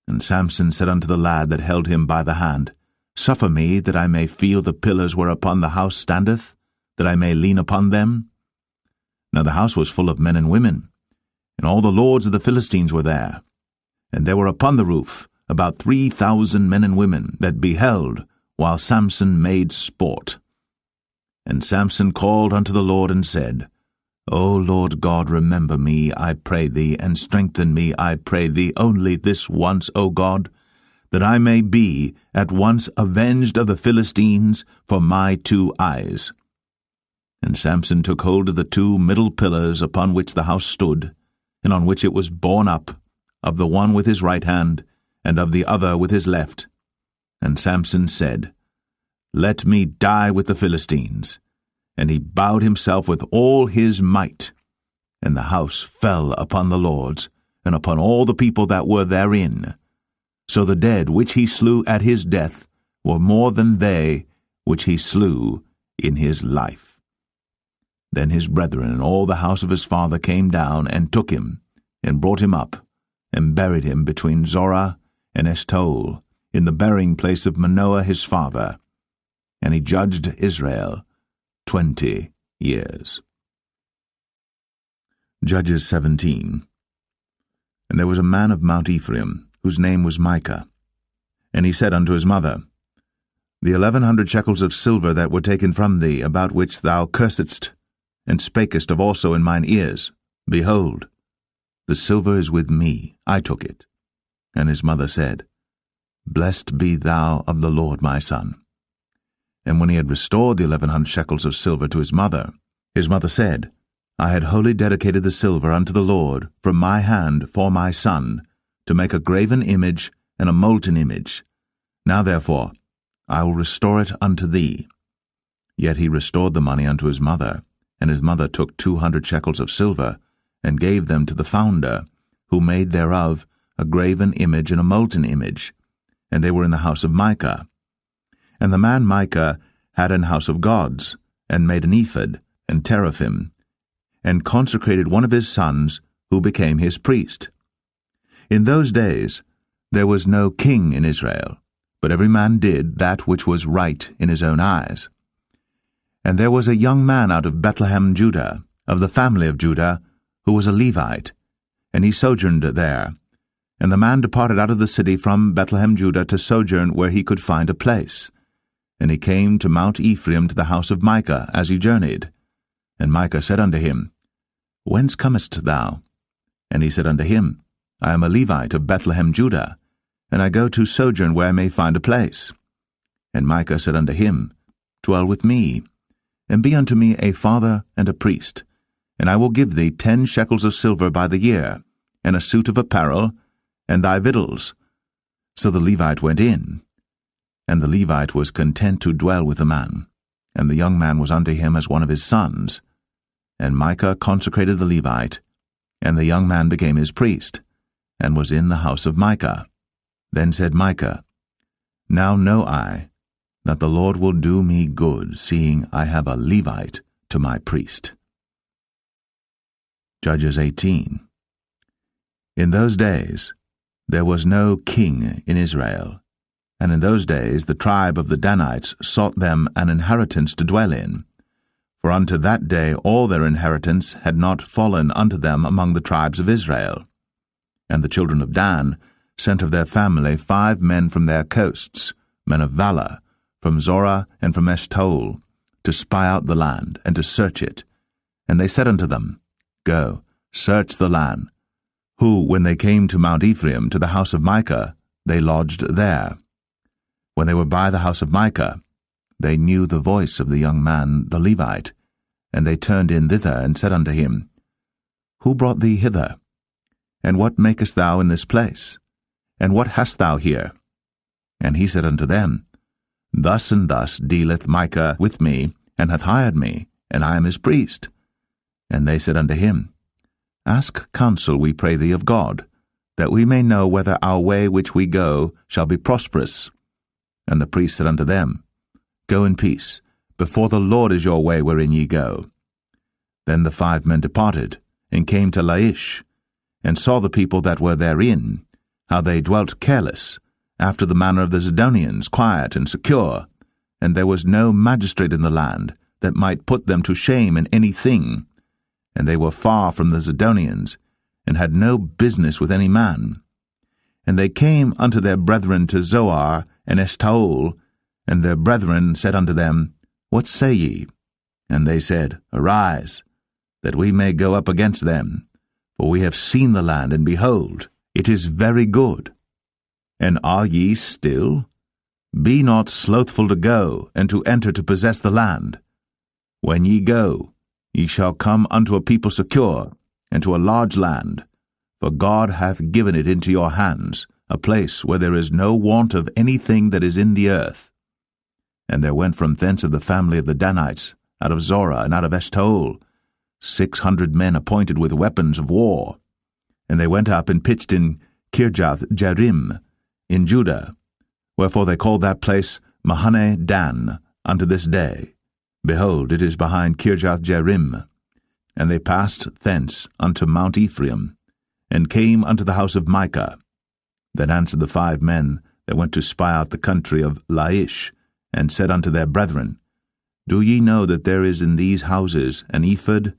And Samson said unto the lad that held him by the hand, Suffer me, that I may feel the pillars whereupon the house standeth, that I may lean upon them. Now the house was full of men and women, and all the lords of the Philistines were there. And there were upon the roof about 3,000 men and women that beheld while Samson made sport. And Samson called unto the Lord, and said, O Lord God, remember me, I pray thee, and strengthen me, I pray thee, only this once, O God, that I may be at once avenged of the Philistines for my 2 eyes. And Samson took hold of the 2 middle pillars upon which the house stood, and on which it was borne up, of the one with his right hand, and of the other with his left. And Samson said, Let me die with the Philistines. And he bowed himself with all his might. And the house fell upon the lords, and upon all the people that were therein. So the dead which he slew at his death were more than they which he slew in his life. Then his brethren and all the house of his father came down, and took him, and brought him up, and buried him between Zorah and Eshtaol, in the burying place of Manoah his father. And he judged Israel 20 years. Judges 17. And there was a man of Mount Ephraim, whose name was Micah. And he said unto his mother, the 1100 shekels of silver that were taken from thee, about which thou cursedst, and spakest of also in mine ears, behold, the silver is with me, I took it. And his mother said, Blessed be thou of the Lord, my son. And when he had restored the 1100 shekels of silver to his mother said, I had wholly dedicated the silver unto the Lord from my hand for my son, to make a graven image and a molten image. Now therefore I will restore it unto thee. Yet he restored the money unto his mother, and his mother took 200 shekels of silver, and gave them to the founder, who made thereof a graven image and a molten image, and they were in the house of Micah. And the man Micah had an house of gods, and made an ephod, and teraphim, and consecrated one of his sons, who became his priest. In those days there was no king in Israel, but every man did that which was right in his own eyes. And there was a young man out of Bethlehem, Judah, of the family of Judah, who was a Levite, and he sojourned there. And the man departed out of the city from Bethlehem, Judah, to sojourn where he could find a place. And he came to Mount Ephraim to the house of Micah as he journeyed. And Micah said unto him, Whence comest thou? And he said unto him, I am a Levite of Bethlehem, Judah, and I go to sojourn where I may find a place. And Micah said unto him, Dwell with me, and be unto me a father and a priest, and I will give thee 10 shekels of silver by the year, and a suit of apparel, and thy victuals. So the Levite went in, and the Levite was content to dwell with the man, and the young man was unto him as one of his sons. And Micah consecrated the Levite, and the young man became his priest, and was in the house of Micah. Then said Micah, Now know I that the Lord will do me good, seeing I have a Levite to my priest. Judges 18. In those days there was no king in Israel, and in those days the tribe of the Danites sought them an inheritance to dwell in. For unto that day all their inheritance had not fallen unto them among the tribes of Israel. And the children of Dan sent of their family 5 men from their coasts, men of valor, from Zorah and from Eshtaol, to spy out the land, and to search it. And they said unto them, Go, search the land. Who, when they came to Mount Ephraim, to the house of Micah, they lodged there. When they were by the house of Micah, they knew the voice of the young man the Levite, and they turned in thither, and said unto him, Who brought thee hither? And what makest thou in this place? And what hast thou here? And he said unto them, Thus and thus dealeth Micah with me, and hath hired me, and I am his priest. And they said unto him, Ask counsel, we pray thee, of God, that we may know whether our way which we go shall be prosperous. And the priest said unto them, Go in peace, before the Lord is your way wherein ye go. Then the 5 men departed, and came to Laish, and saw the people that were therein, how they dwelt careless, after the manner of the Zidonians, quiet and secure, and there was no magistrate in the land that might put them to shame in any thing, and they were far from the Zidonians, and had no business with any man. And they came unto their brethren to Zoar and Eshtaol, and their brethren said unto them, What say ye? And they said, Arise, that we may go up against them, for we have seen the land, and behold, it is very good. And are ye still? Be not slothful to go, and to enter to possess the land. When ye go, ye shall come unto a people secure, and to a large land, for God hath given it into your hands, a place where there is no want of anything that is in the earth. And there went from thence of the family of the Danites, out of Zorah and out of Eshtaol, 600 men appointed with weapons of war. And they went up and pitched in Kirjath-jearim, in Judah, wherefore they called that place Mahane Dan unto this day. Behold, it is behind Kirjath-jearim. And they passed thence unto Mount Ephraim, and came unto the house of Micah. Then answered the 5 men that went to spy out the country of Laish, and said unto their brethren, Do ye know that there is in these houses an ephod,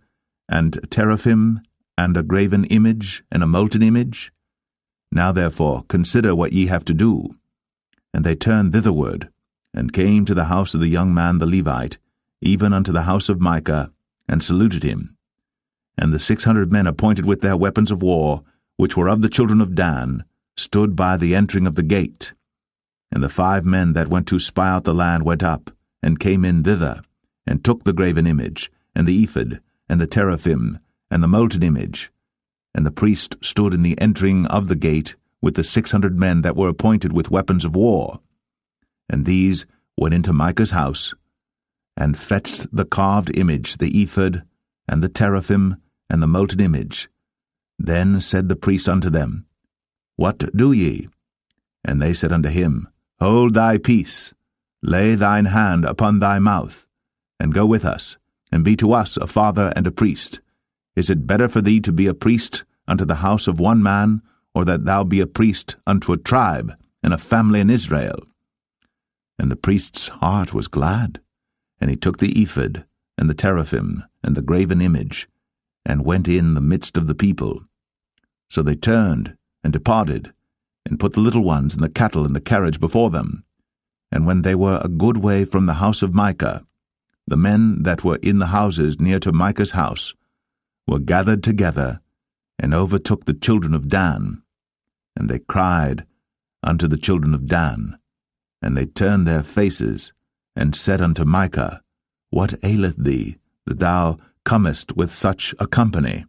and teraphim, and a graven image, and a molten image? Now therefore consider what ye have to do. And they turned thitherward, and came to the house of the young man the Levite, even unto the house of Micah, and saluted him. And the 600 men appointed with their weapons of war, which were of the children of Dan, stood by the entering of the gate. And the 5 men that went to spy out the land went up, and came in thither, and took the graven image, and the ephod, and the teraphim, and the molten image. And the priest stood in the entering of the gate with the 600 men that were appointed with weapons of war. And these went into Micah's house, and fetched the carved image, the ephod, and the teraphim, and the molten image. Then said the priest unto them, What do ye? And they said unto him, Hold thy peace, lay thine hand upon thy mouth, and go with us, and be to us a father and a priest. Is it better for thee to be a priest unto the house of one man, or that thou be a priest unto a tribe and a family in Israel? And the priest's heart was glad, and he took the ephod, and the teraphim, and the graven image, and went in the midst of the people. So they turned, and departed, and put the little ones and the cattle in the carriage before them. And when they were a good way from the house of Micah, the men that were in the houses near to Micah's house were gathered together, and overtook the children of Dan. And they cried unto the children of Dan, and they turned their faces, and said unto Micah, What aileth thee, that thou comest with such a company?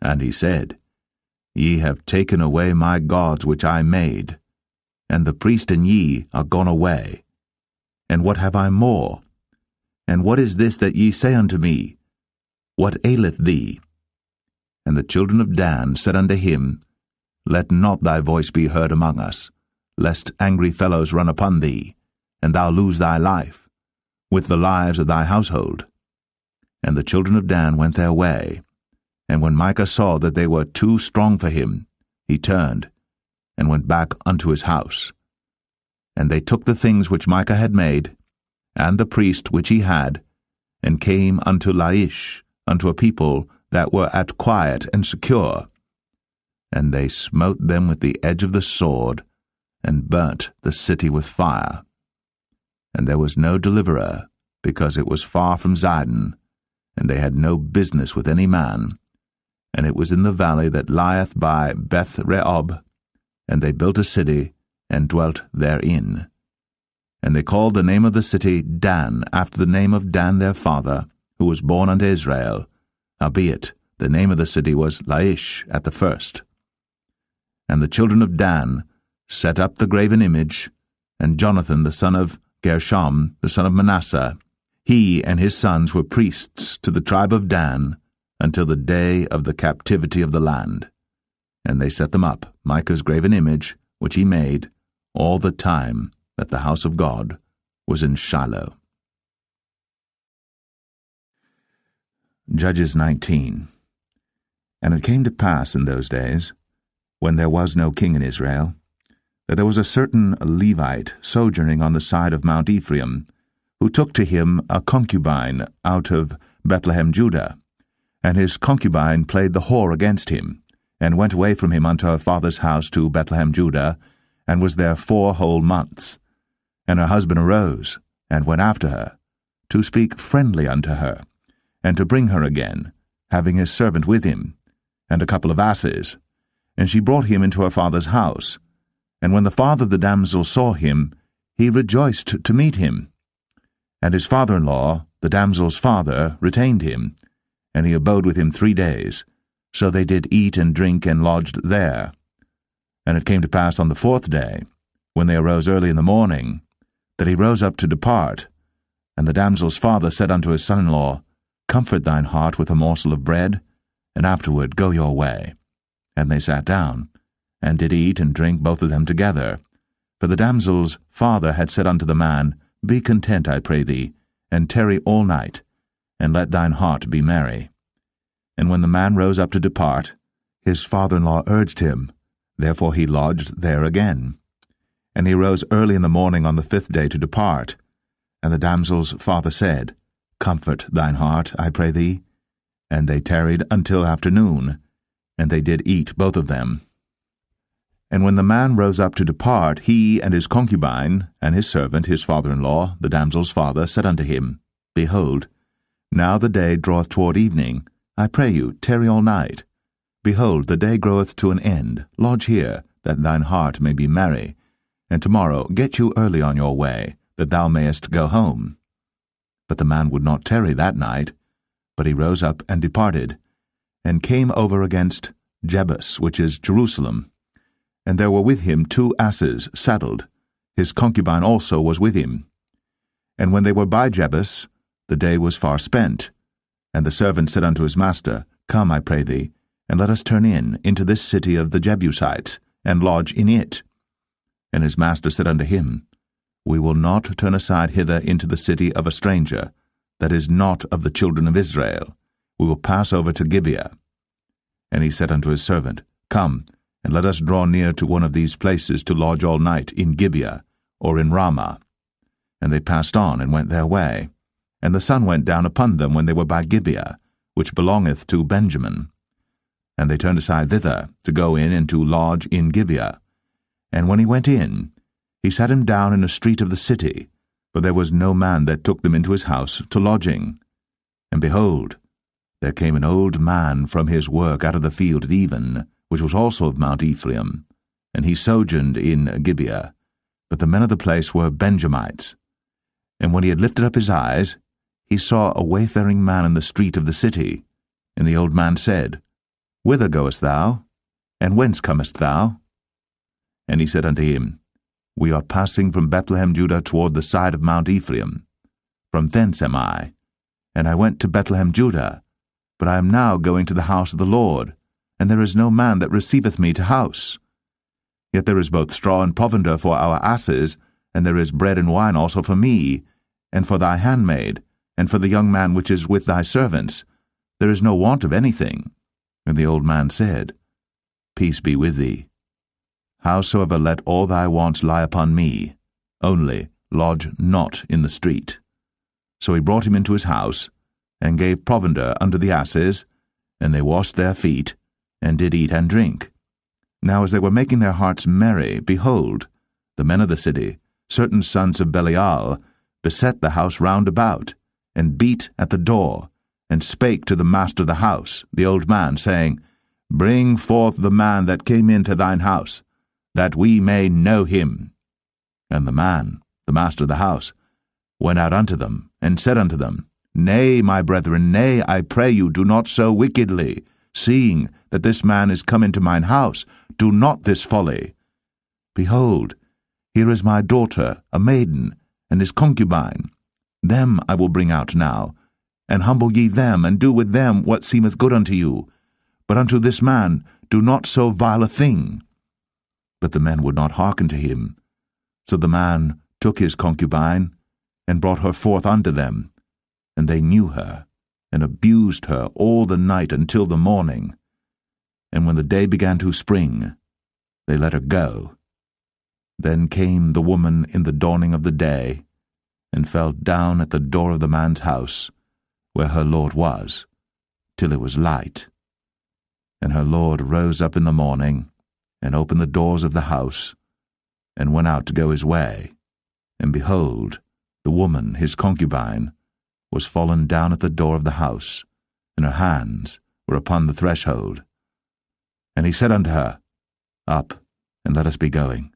And he said, Ye have taken away my gods which I made, and the priest and ye are gone away. And what have I more? And what is this that ye say unto me? What aileth thee? And the children of Dan said unto him, Let not thy voice be heard among us, lest angry fellows run upon thee, and thou lose thy life, with the lives of thy household. And the children of Dan went their way. And when Micah saw that they were too strong for him, he turned, and went back unto his house. And they took the things which Micah had made, and the priest which he had, and came unto Laish, unto a people that were at quiet and secure. And they smote them with the edge of the sword, and burnt the city with fire. And there was no deliverer, because it was far from Zidon, and they had no business with any man. And it was in the valley that lieth by Beth-rehob, and they built a city, and dwelt therein. And they called the name of the city Dan, after the name of Dan their father, who was born unto Israel. Howbeit, the name of the city was Laish at the first. And the children of Dan set up the graven image, and Jonathan the son of Gershom, the son of Manasseh, he and his sons were priests to the tribe of Dan, until the day of the captivity of the land. And they set them up, Micah's graven image, which he made, all the time that the house of God was in Shiloh. Judges 19. And it came to pass in those days, when there was no king in Israel, that there was a certain Levite sojourning on the side of Mount Ephraim, who took to him a concubine out of Bethlehem, Judah. And his concubine played the whore against him, and went away from him unto her father's house to Bethlehem, Judah, and was there 4 whole months. And her husband arose, and went after her, to speak friendly unto her, and to bring her again, having his servant with him, and a couple of asses. And she brought him into her father's house. And when the father of the damsel saw him, he rejoiced to meet him. And his father-in-law, the damsel's father, retained him, and he abode with him 3 days. So they did eat and drink and lodged there. And it came to pass on the 4th day, when they arose early in the morning, that he rose up to depart. And the damsel's father said unto his son-in-law, Comfort thine heart with a morsel of bread, and afterward go your way. And they sat down, and did eat and drink both of them together. For the damsel's father had said unto the man, Be content, I pray thee, and tarry all night, and let thine heart be merry. And when the man rose up to depart, his father-in-law urged him, therefore he lodged there again. And he rose early in the morning on the 5th day to depart. And the damsel's father said, Comfort thine heart, I pray thee. And they tarried until afternoon, and they did eat both of them. And when the man rose up to depart, he and his concubine, and his servant, his father-in-law, the damsel's father, said unto him, Behold, now the day draweth toward evening. I pray you, tarry all night. Behold, the day groweth to an end. Lodge here, that thine heart may be merry. And tomorrow get you early on your way, that thou mayest go home. But the man would not tarry that night, but he rose up and departed, and came over against Jebus, which is Jerusalem. And there were with him 2 asses saddled. His concubine also was with him. And when they were by Jebus, the day was far spent. And the servant said unto his master, Come, I pray thee, and let us turn into this city of the Jebusites, and lodge in it. And his master said unto him, We will not turn aside hither into the city of a stranger, that is not of the children of Israel. We will pass over to Gibeah. And he said unto his servant, Come, and let us draw near to one of these places to lodge all night in Gibeah, or in Ramah. And they passed on, and went their way. And the sun went down upon them when they were by Gibeah, which belongeth to Benjamin. And they turned aside thither, to go in and to lodge in Gibeah. And when he went in, he sat him down in a street of the city, for there was no man that took them into his house to lodging. And behold, there came an old man from his work out of the field at even, which was also of Mount Ephraim, and he sojourned in Gibeah. But the men of the place were Benjamites. And when he had lifted up his eyes, he saw a wayfaring man in the street of the city. And the old man said, Whither goest thou? And whence comest thou? And he said unto him, We are passing from Bethlehem Judah toward the side of Mount Ephraim. From thence am I. And I went to Bethlehem Judah, but I am now going to the house of the Lord, and there is no man that receiveth me to house. Yet there is both straw and provender for our asses, and there is bread and wine also for me, and for thy handmaid, and for the young man which is with thy servants. There is no want of anything. And the old man said, Peace be with thee. Howsoever let all thy wants lie upon me, only lodge not in the street. So he brought him into his house, and gave provender unto the asses, and they washed their feet, and did eat and drink. Now as they were making their hearts merry, behold, the men of the city, certain sons of Belial, beset the house round about, and beat at the door, and spake to the master of the house, the old man, saying, Bring forth the man that came into thine house, that we may know him. And the man, the master of the house, went out unto them, and said unto them, Nay, my brethren, nay, I pray you, do not so wickedly, seeing that this man is come into mine house. Do not this folly. Behold, here is my daughter, a maiden, and his concubine. Them I will bring out now, and humble ye them, and do with them what seemeth good unto you. But unto this man do not so vile a thing. But the men would not hearken to him. So the man took his concubine, and brought her forth unto them. And they knew her, and abused her all the night until the morning. And when the day began to spring, they let her go. Then came the woman in the dawning of the day, and fell down at the door of the man's house, where her lord was, till it was light. And her lord rose up in the morning, and opened the doors of the house, and went out to go his way. And behold, the woman, his concubine, was fallen down at the door of the house, and her hands were upon the threshold. And he said unto her, Up, and let us be going.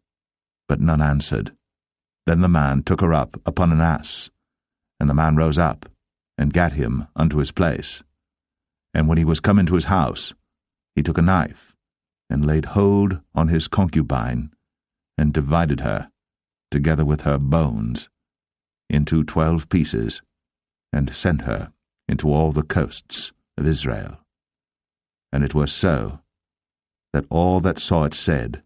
But none answered. Then the man took her up upon an ass, and the man rose up, and gat him unto his place. And when he was come into his house, he took a knife, and laid hold on his concubine, and divided her, together with her bones, into 12 pieces, and sent her into all the coasts of Israel. And it was so, that all that saw it said,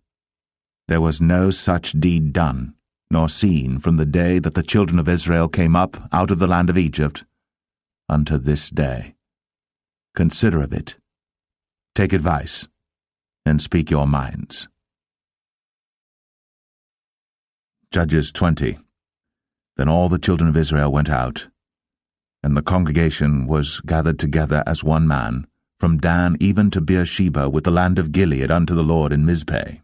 There was no such deed done, nor seen from the day that the children of Israel came up out of the land of Egypt, unto this day. Consider of it, take advice, and speak your minds. Judges 20. Then all the children of Israel went out, and the congregation was gathered together as one man, from Dan even to Beersheba with the land of Gilead unto the Lord in Mizpeh.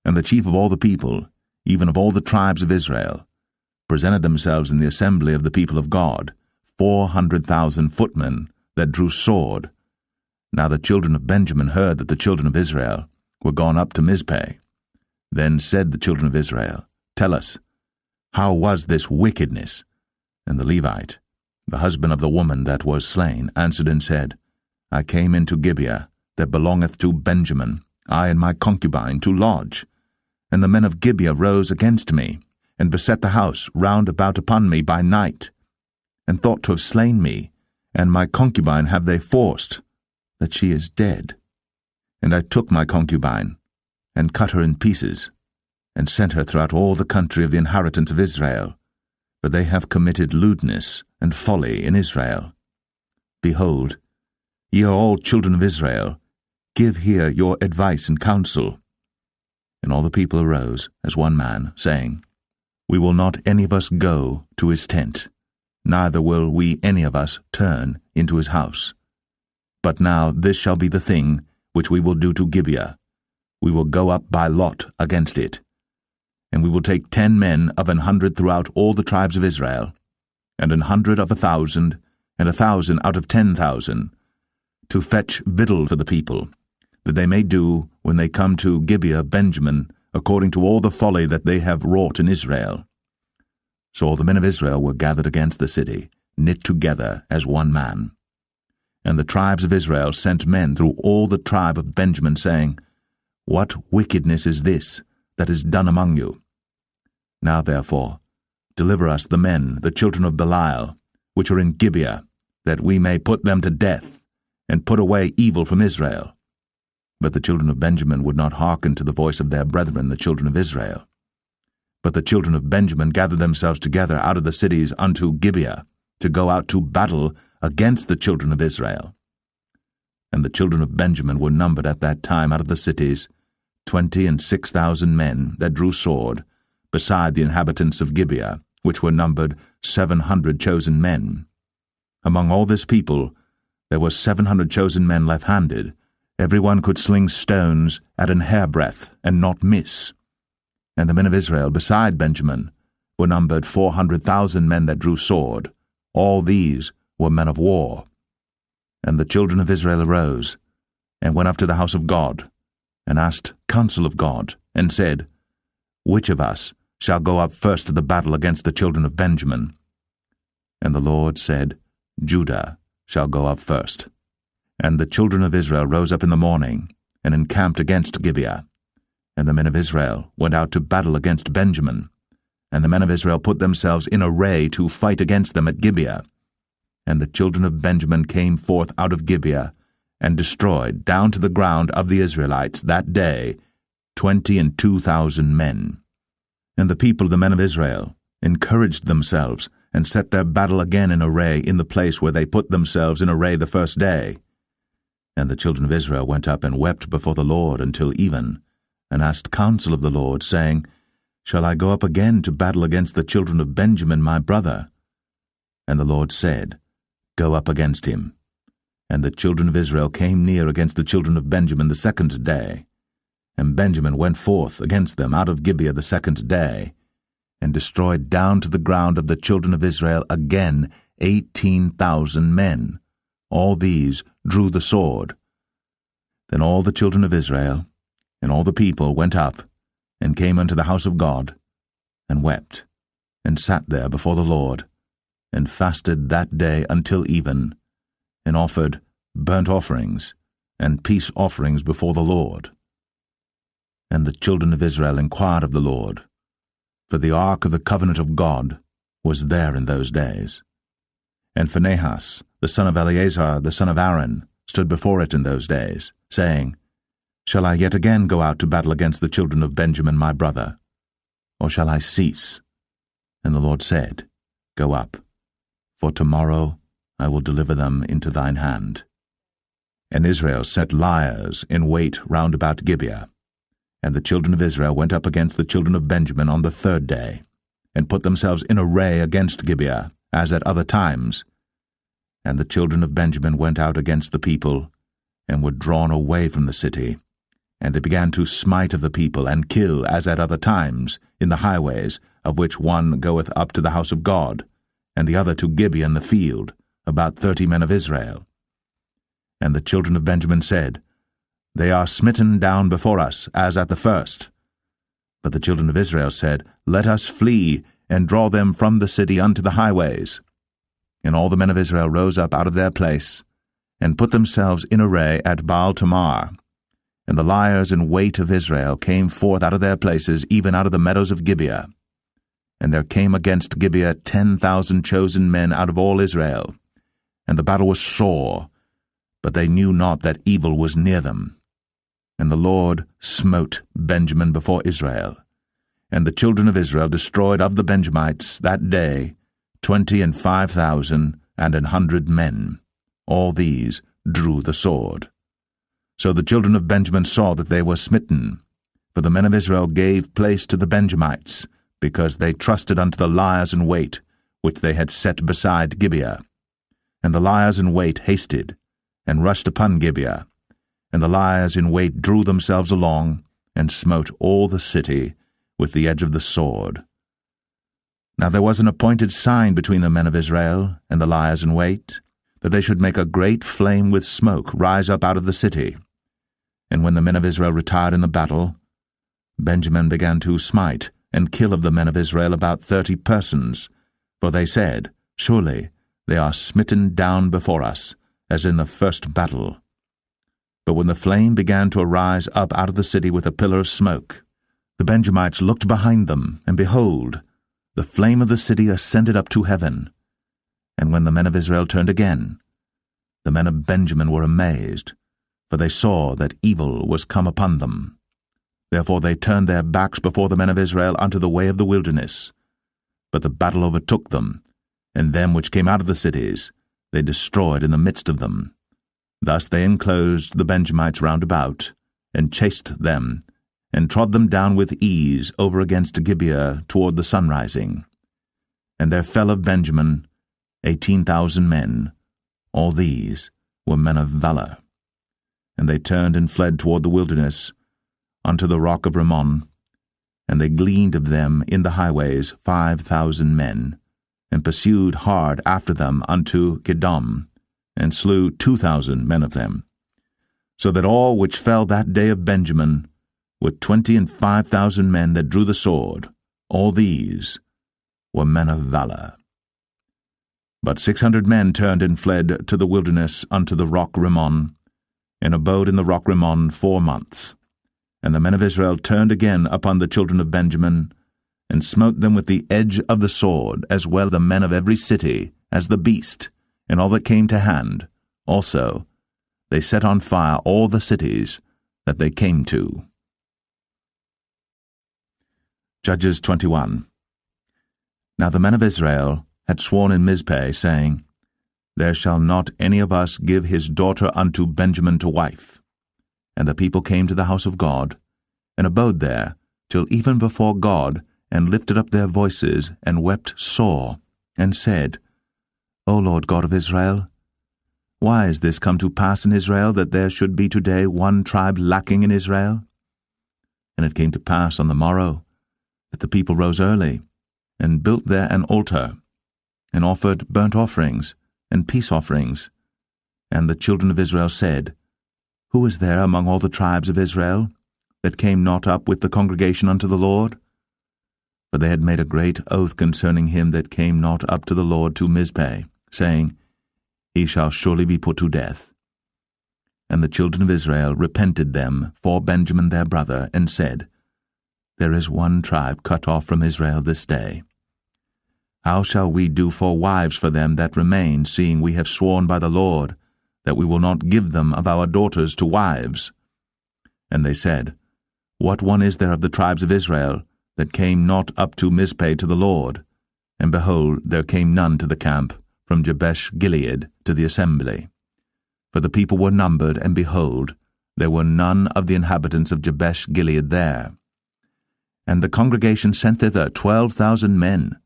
And the chief of all the people, even of all the tribes of Israel, presented themselves in the assembly of the people of God, 400,000 footmen that drew sword. Now the children of Benjamin heard that the children of Israel were gone up to Mizpeh. Then said the children of Israel, Tell us, how was this wickedness? And the Levite, the husband of the woman that was slain, answered and said, I came into Gibeah, that belongeth to Benjamin, I and my concubine, to lodge. And the men of Gibeah rose against me, and beset the house round about upon me by night, and thought to have slain me, and my concubine have they forced, that she is dead. And I took my concubine, and cut her in pieces, and sent her throughout all the country of the inheritance of Israel, for they have committed lewdness and folly in Israel. Behold, ye are all children of Israel, give here your advice and counsel. And all the people arose as one man, saying, We will not any of us go to his tent, neither will we any of us turn into his house. But now this shall be the thing which we will do to Gibeah. We will go up by lot against it. And we will take 10 men of 100 throughout all the tribes of Israel, and 100 of 1,000, and 1,000 out of 10,000, to fetch victual for the people, that they may do, when they come to Gibeah Benjamin, according to all the folly that they have wrought in Israel. So all the men of Israel were gathered against the city, knit together as one man. And the tribes of Israel sent men through all the tribe of Benjamin, saying, What wickedness is this that is done among you? Now therefore, deliver us the men, the children of Belial, which are in Gibeah, that we may put them to death, and put away evil from Israel. But the children of Benjamin would not hearken to the voice of their brethren, the children of Israel. But the children of Benjamin gathered themselves together out of the cities unto Gibeah, to go out to battle against the children of Israel. And the children of Benjamin were numbered at that time out of the cities 26,000 men that drew sword, beside the inhabitants of Gibeah, which were numbered 700 chosen men. Among all this people there were 700 chosen men left-handed. Every one could sling stones at an hairbreadth, and not miss. And the men of Israel beside Benjamin were numbered 400,000 men that drew sword. All these were men of war. And the children of Israel arose, and went up to the house of God, and asked counsel of God, and said, Which of us shall go up first to the battle against the children of Benjamin? And the Lord said, Judah shall go up first. And the children of Israel rose up in the morning, and encamped against Gibeah. And the men of Israel went out to battle against Benjamin. And the men of Israel put themselves in array to fight against them at Gibeah. And the children of Benjamin came forth out of Gibeah, and destroyed down to the ground of the Israelites that day 22,000 men. And the people of the men of Israel encouraged themselves, and set their battle again in array in the place where they put themselves in array the first day. And the children of Israel went up and wept before the Lord until even, and asked counsel of the Lord, saying, Shall I go up again to battle against the children of Benjamin my brother? And the Lord said, Go up against him. And the children of Israel came near against the children of Benjamin the second day. And Benjamin went forth against them out of Gibeah the second day, and destroyed down to the ground of the children of Israel again 18,000 men. All these drew the sword. Then all the children of Israel and all the people went up, and came unto the house of God, and wept, and sat there before the Lord, and fasted that day until even, and offered burnt offerings and peace offerings before the Lord. And the children of Israel inquired of the Lord, for the ark of the covenant of God was there in those days. And Phinehas, the son of Eleazar, the son of Aaron, stood before it in those days, saying, Shall I yet again go out to battle against the children of Benjamin my brother? Or shall I cease? And the Lord said, Go up, for tomorrow I will deliver them into thine hand. And Israel set liers in wait round about Gibeah. And the children of Israel went up against the children of Benjamin on the third day, and put themselves in array against Gibeah, as at other times. And the children of Benjamin went out against the people, and were drawn away from the city, And they began to smite of the people, and kill, as at other times, in the highways, of which one goeth up to the house of God, and the other to Gibeah in the field, about 30 men of Israel. And the children of Benjamin said, They are smitten down before us, as at the first. But the children of Israel said, Let us flee, and draw them from the city unto the highways. And all the men of Israel rose up out of their place, and put themselves in array at Baal-Tamar. And the liers in wait of Israel came forth out of their places, even out of the meadows of Gibeah. And there came against Gibeah 10,000 chosen men out of all Israel. And the battle was sore, but they knew not that evil was near them. And the Lord smote Benjamin before Israel. And the children of Israel destroyed of the Benjamites that day 25,000 and 100 men. All these drew the sword. So the children of Benjamin saw that they were smitten, for the men of Israel gave place to the Benjamites, because they trusted unto the liers in wait, which they had set beside Gibeah. And the liers in wait hasted, and rushed upon Gibeah. And the liers in wait drew themselves along, and smote all the city with the edge of the sword. Now there was an appointed sign between the men of Israel and the liers in wait, that they should make a great flame with smoke rise up out of the city. And when the men of Israel retired in the battle, Benjamin began to smite and kill of the men of Israel about 30 persons, for they said, Surely they are smitten down before us, as in the first battle. But when the flame began to arise up out of the city with a pillar of smoke, the Benjamites looked behind them, and behold, the flame of the city ascended up to heaven. And when the men of Israel turned again, the men of Benjamin were amazed, for they saw that evil was come upon them. Therefore they turned their backs before the men of Israel unto the way of the wilderness. But the battle overtook them, and them which came out of the cities they destroyed in the midst of them. Thus they enclosed the Benjamites round about, and chased them, and trod them down with ease over against Gibeah toward the sunrising. And there fell of Benjamin 18,000 men. All these were men of valor. And they turned and fled toward the wilderness, unto the rock of Rimmon. And they gleaned of them in the highways 5,000 men, and pursued hard after them unto Kidom, and slew 2,000 men of them. So that all which fell that day of Benjamin were 25,000 men that drew the sword. All these were men of valor. But 600 men turned and fled to the wilderness unto the rock Rimmon, and abode in the rock Rimmon 4 months. And the men of Israel turned again upon the children of Benjamin, and smote them with the edge of the sword, as well the men of every city as the beast, and all that came to hand. Also they set on fire all the cities that they came to. Judges 21. Now the men of Israel had sworn in Mizpeh, saying, There shall not any of us give his daughter unto Benjamin to wife. And the people came to the house of God, and abode there till even before God, and lifted up their voices, and wept sore, and said, O Lord God of Israel, why is this come to pass in Israel, that there should be today one tribe lacking in Israel? And it came to pass on the morrow, that the people rose early, and built there an altar, and offered burnt offerings and peace offerings. And the children of Israel said, Who is there among all the tribes of Israel that came not up with the congregation unto the Lord? For they had made a great oath concerning him that came not up to the Lord to Mizpeh, saying, He shall surely be put to death. And the children of Israel repented them for Benjamin their brother, and said, There is one tribe cut off from Israel this day. How shall we do for wives for them that remain, seeing we have sworn by the Lord that we will not give them of our daughters to wives? And they said, What one is there of the tribes of Israel that came not up to Mizpeh to the Lord? And behold, there came none to the camp from Jabesh Gilead to the assembly. For the people were numbered, and behold, there were none of the inhabitants of Jabesh Gilead there. And the congregation sent thither 12,000 men,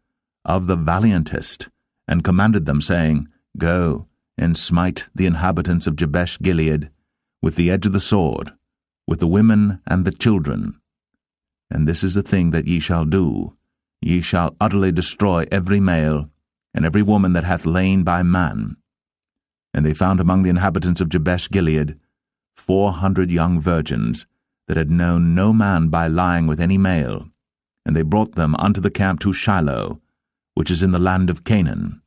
of the valiantest, and commanded them, saying, Go, and smite the inhabitants of Jabesh Gilead with the edge of the sword, with the women and the children. And this is the thing that ye shall do. Ye shall utterly destroy every male, and every woman that hath lain by man. And they found among the inhabitants of Jabesh-Gilead 400 young virgins, that had known no man by lying with any male, and they brought them unto the camp to Shiloh, which is in the land of Canaan.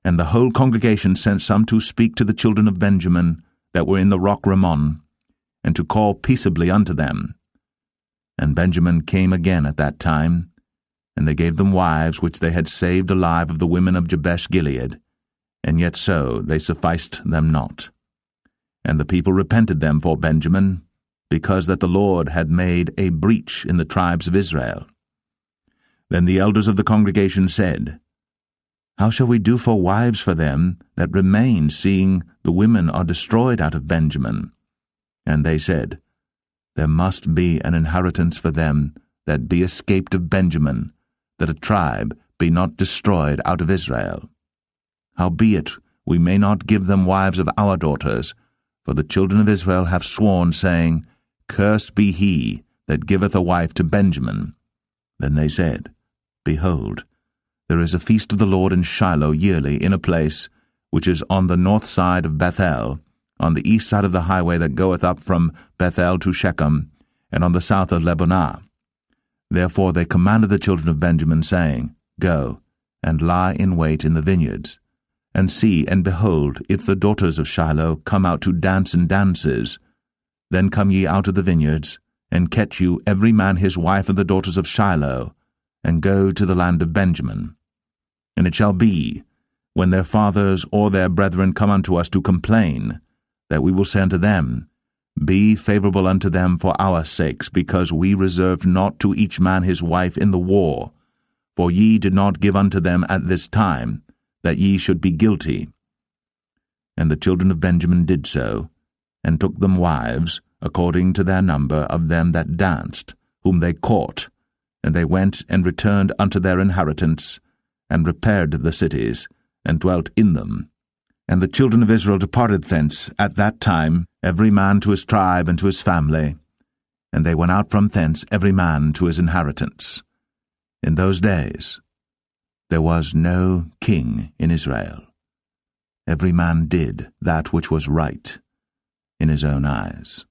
And the whole congregation sent some to speak to the children of Benjamin that were in the rock Rimmon, and to call peaceably unto them. And Benjamin came again at that time, and they gave them wives which they had saved alive of the women of Jabesh-Gilead, and yet so they sufficed them not. And the people repented them for Benjamin, because that the Lord had made a breach in the tribes of Israel. Then the elders of the congregation said, How shall we do for wives for them that remain, seeing the women are destroyed out of Benjamin? And they said, There must be an inheritance for them that be escaped of Benjamin, that a tribe be not destroyed out of Israel. Howbeit we may not give them wives of our daughters, for the children of Israel have sworn, saying, Cursed be he that giveth a wife to Benjamin. Then they said, Behold, there is a feast of the Lord in Shiloh yearly, in a place which is on the north side of Bethel, on the east side of the highway that goeth up from Bethel to Shechem, and on the south of Lebonah. Therefore they commanded the children of Benjamin, saying, Go, and lie in wait in the vineyards, and see, and behold, if the daughters of Shiloh come out to dance in dances, then come ye out of the vineyards, and catch you every man his wife of the daughters of Shiloh, and go to the land of Benjamin. And it shall be, when their fathers or their brethren come unto us to complain, that we will say unto them, Be favorable unto them for our sakes, because we reserved not to each man his wife in the war, for ye did not give unto them at this time, that ye should be guilty. And the children of Benjamin did so, and took them wives, according to their number of them that danced, whom they caught, and they went and returned unto their inheritance, and repaired the cities, and dwelt in them. And the children of Israel departed thence at that time, every man to his tribe and to his family, and they went out from thence every man to his inheritance. In those days there was no king in Israel. Every man did that which was right in his own eyes.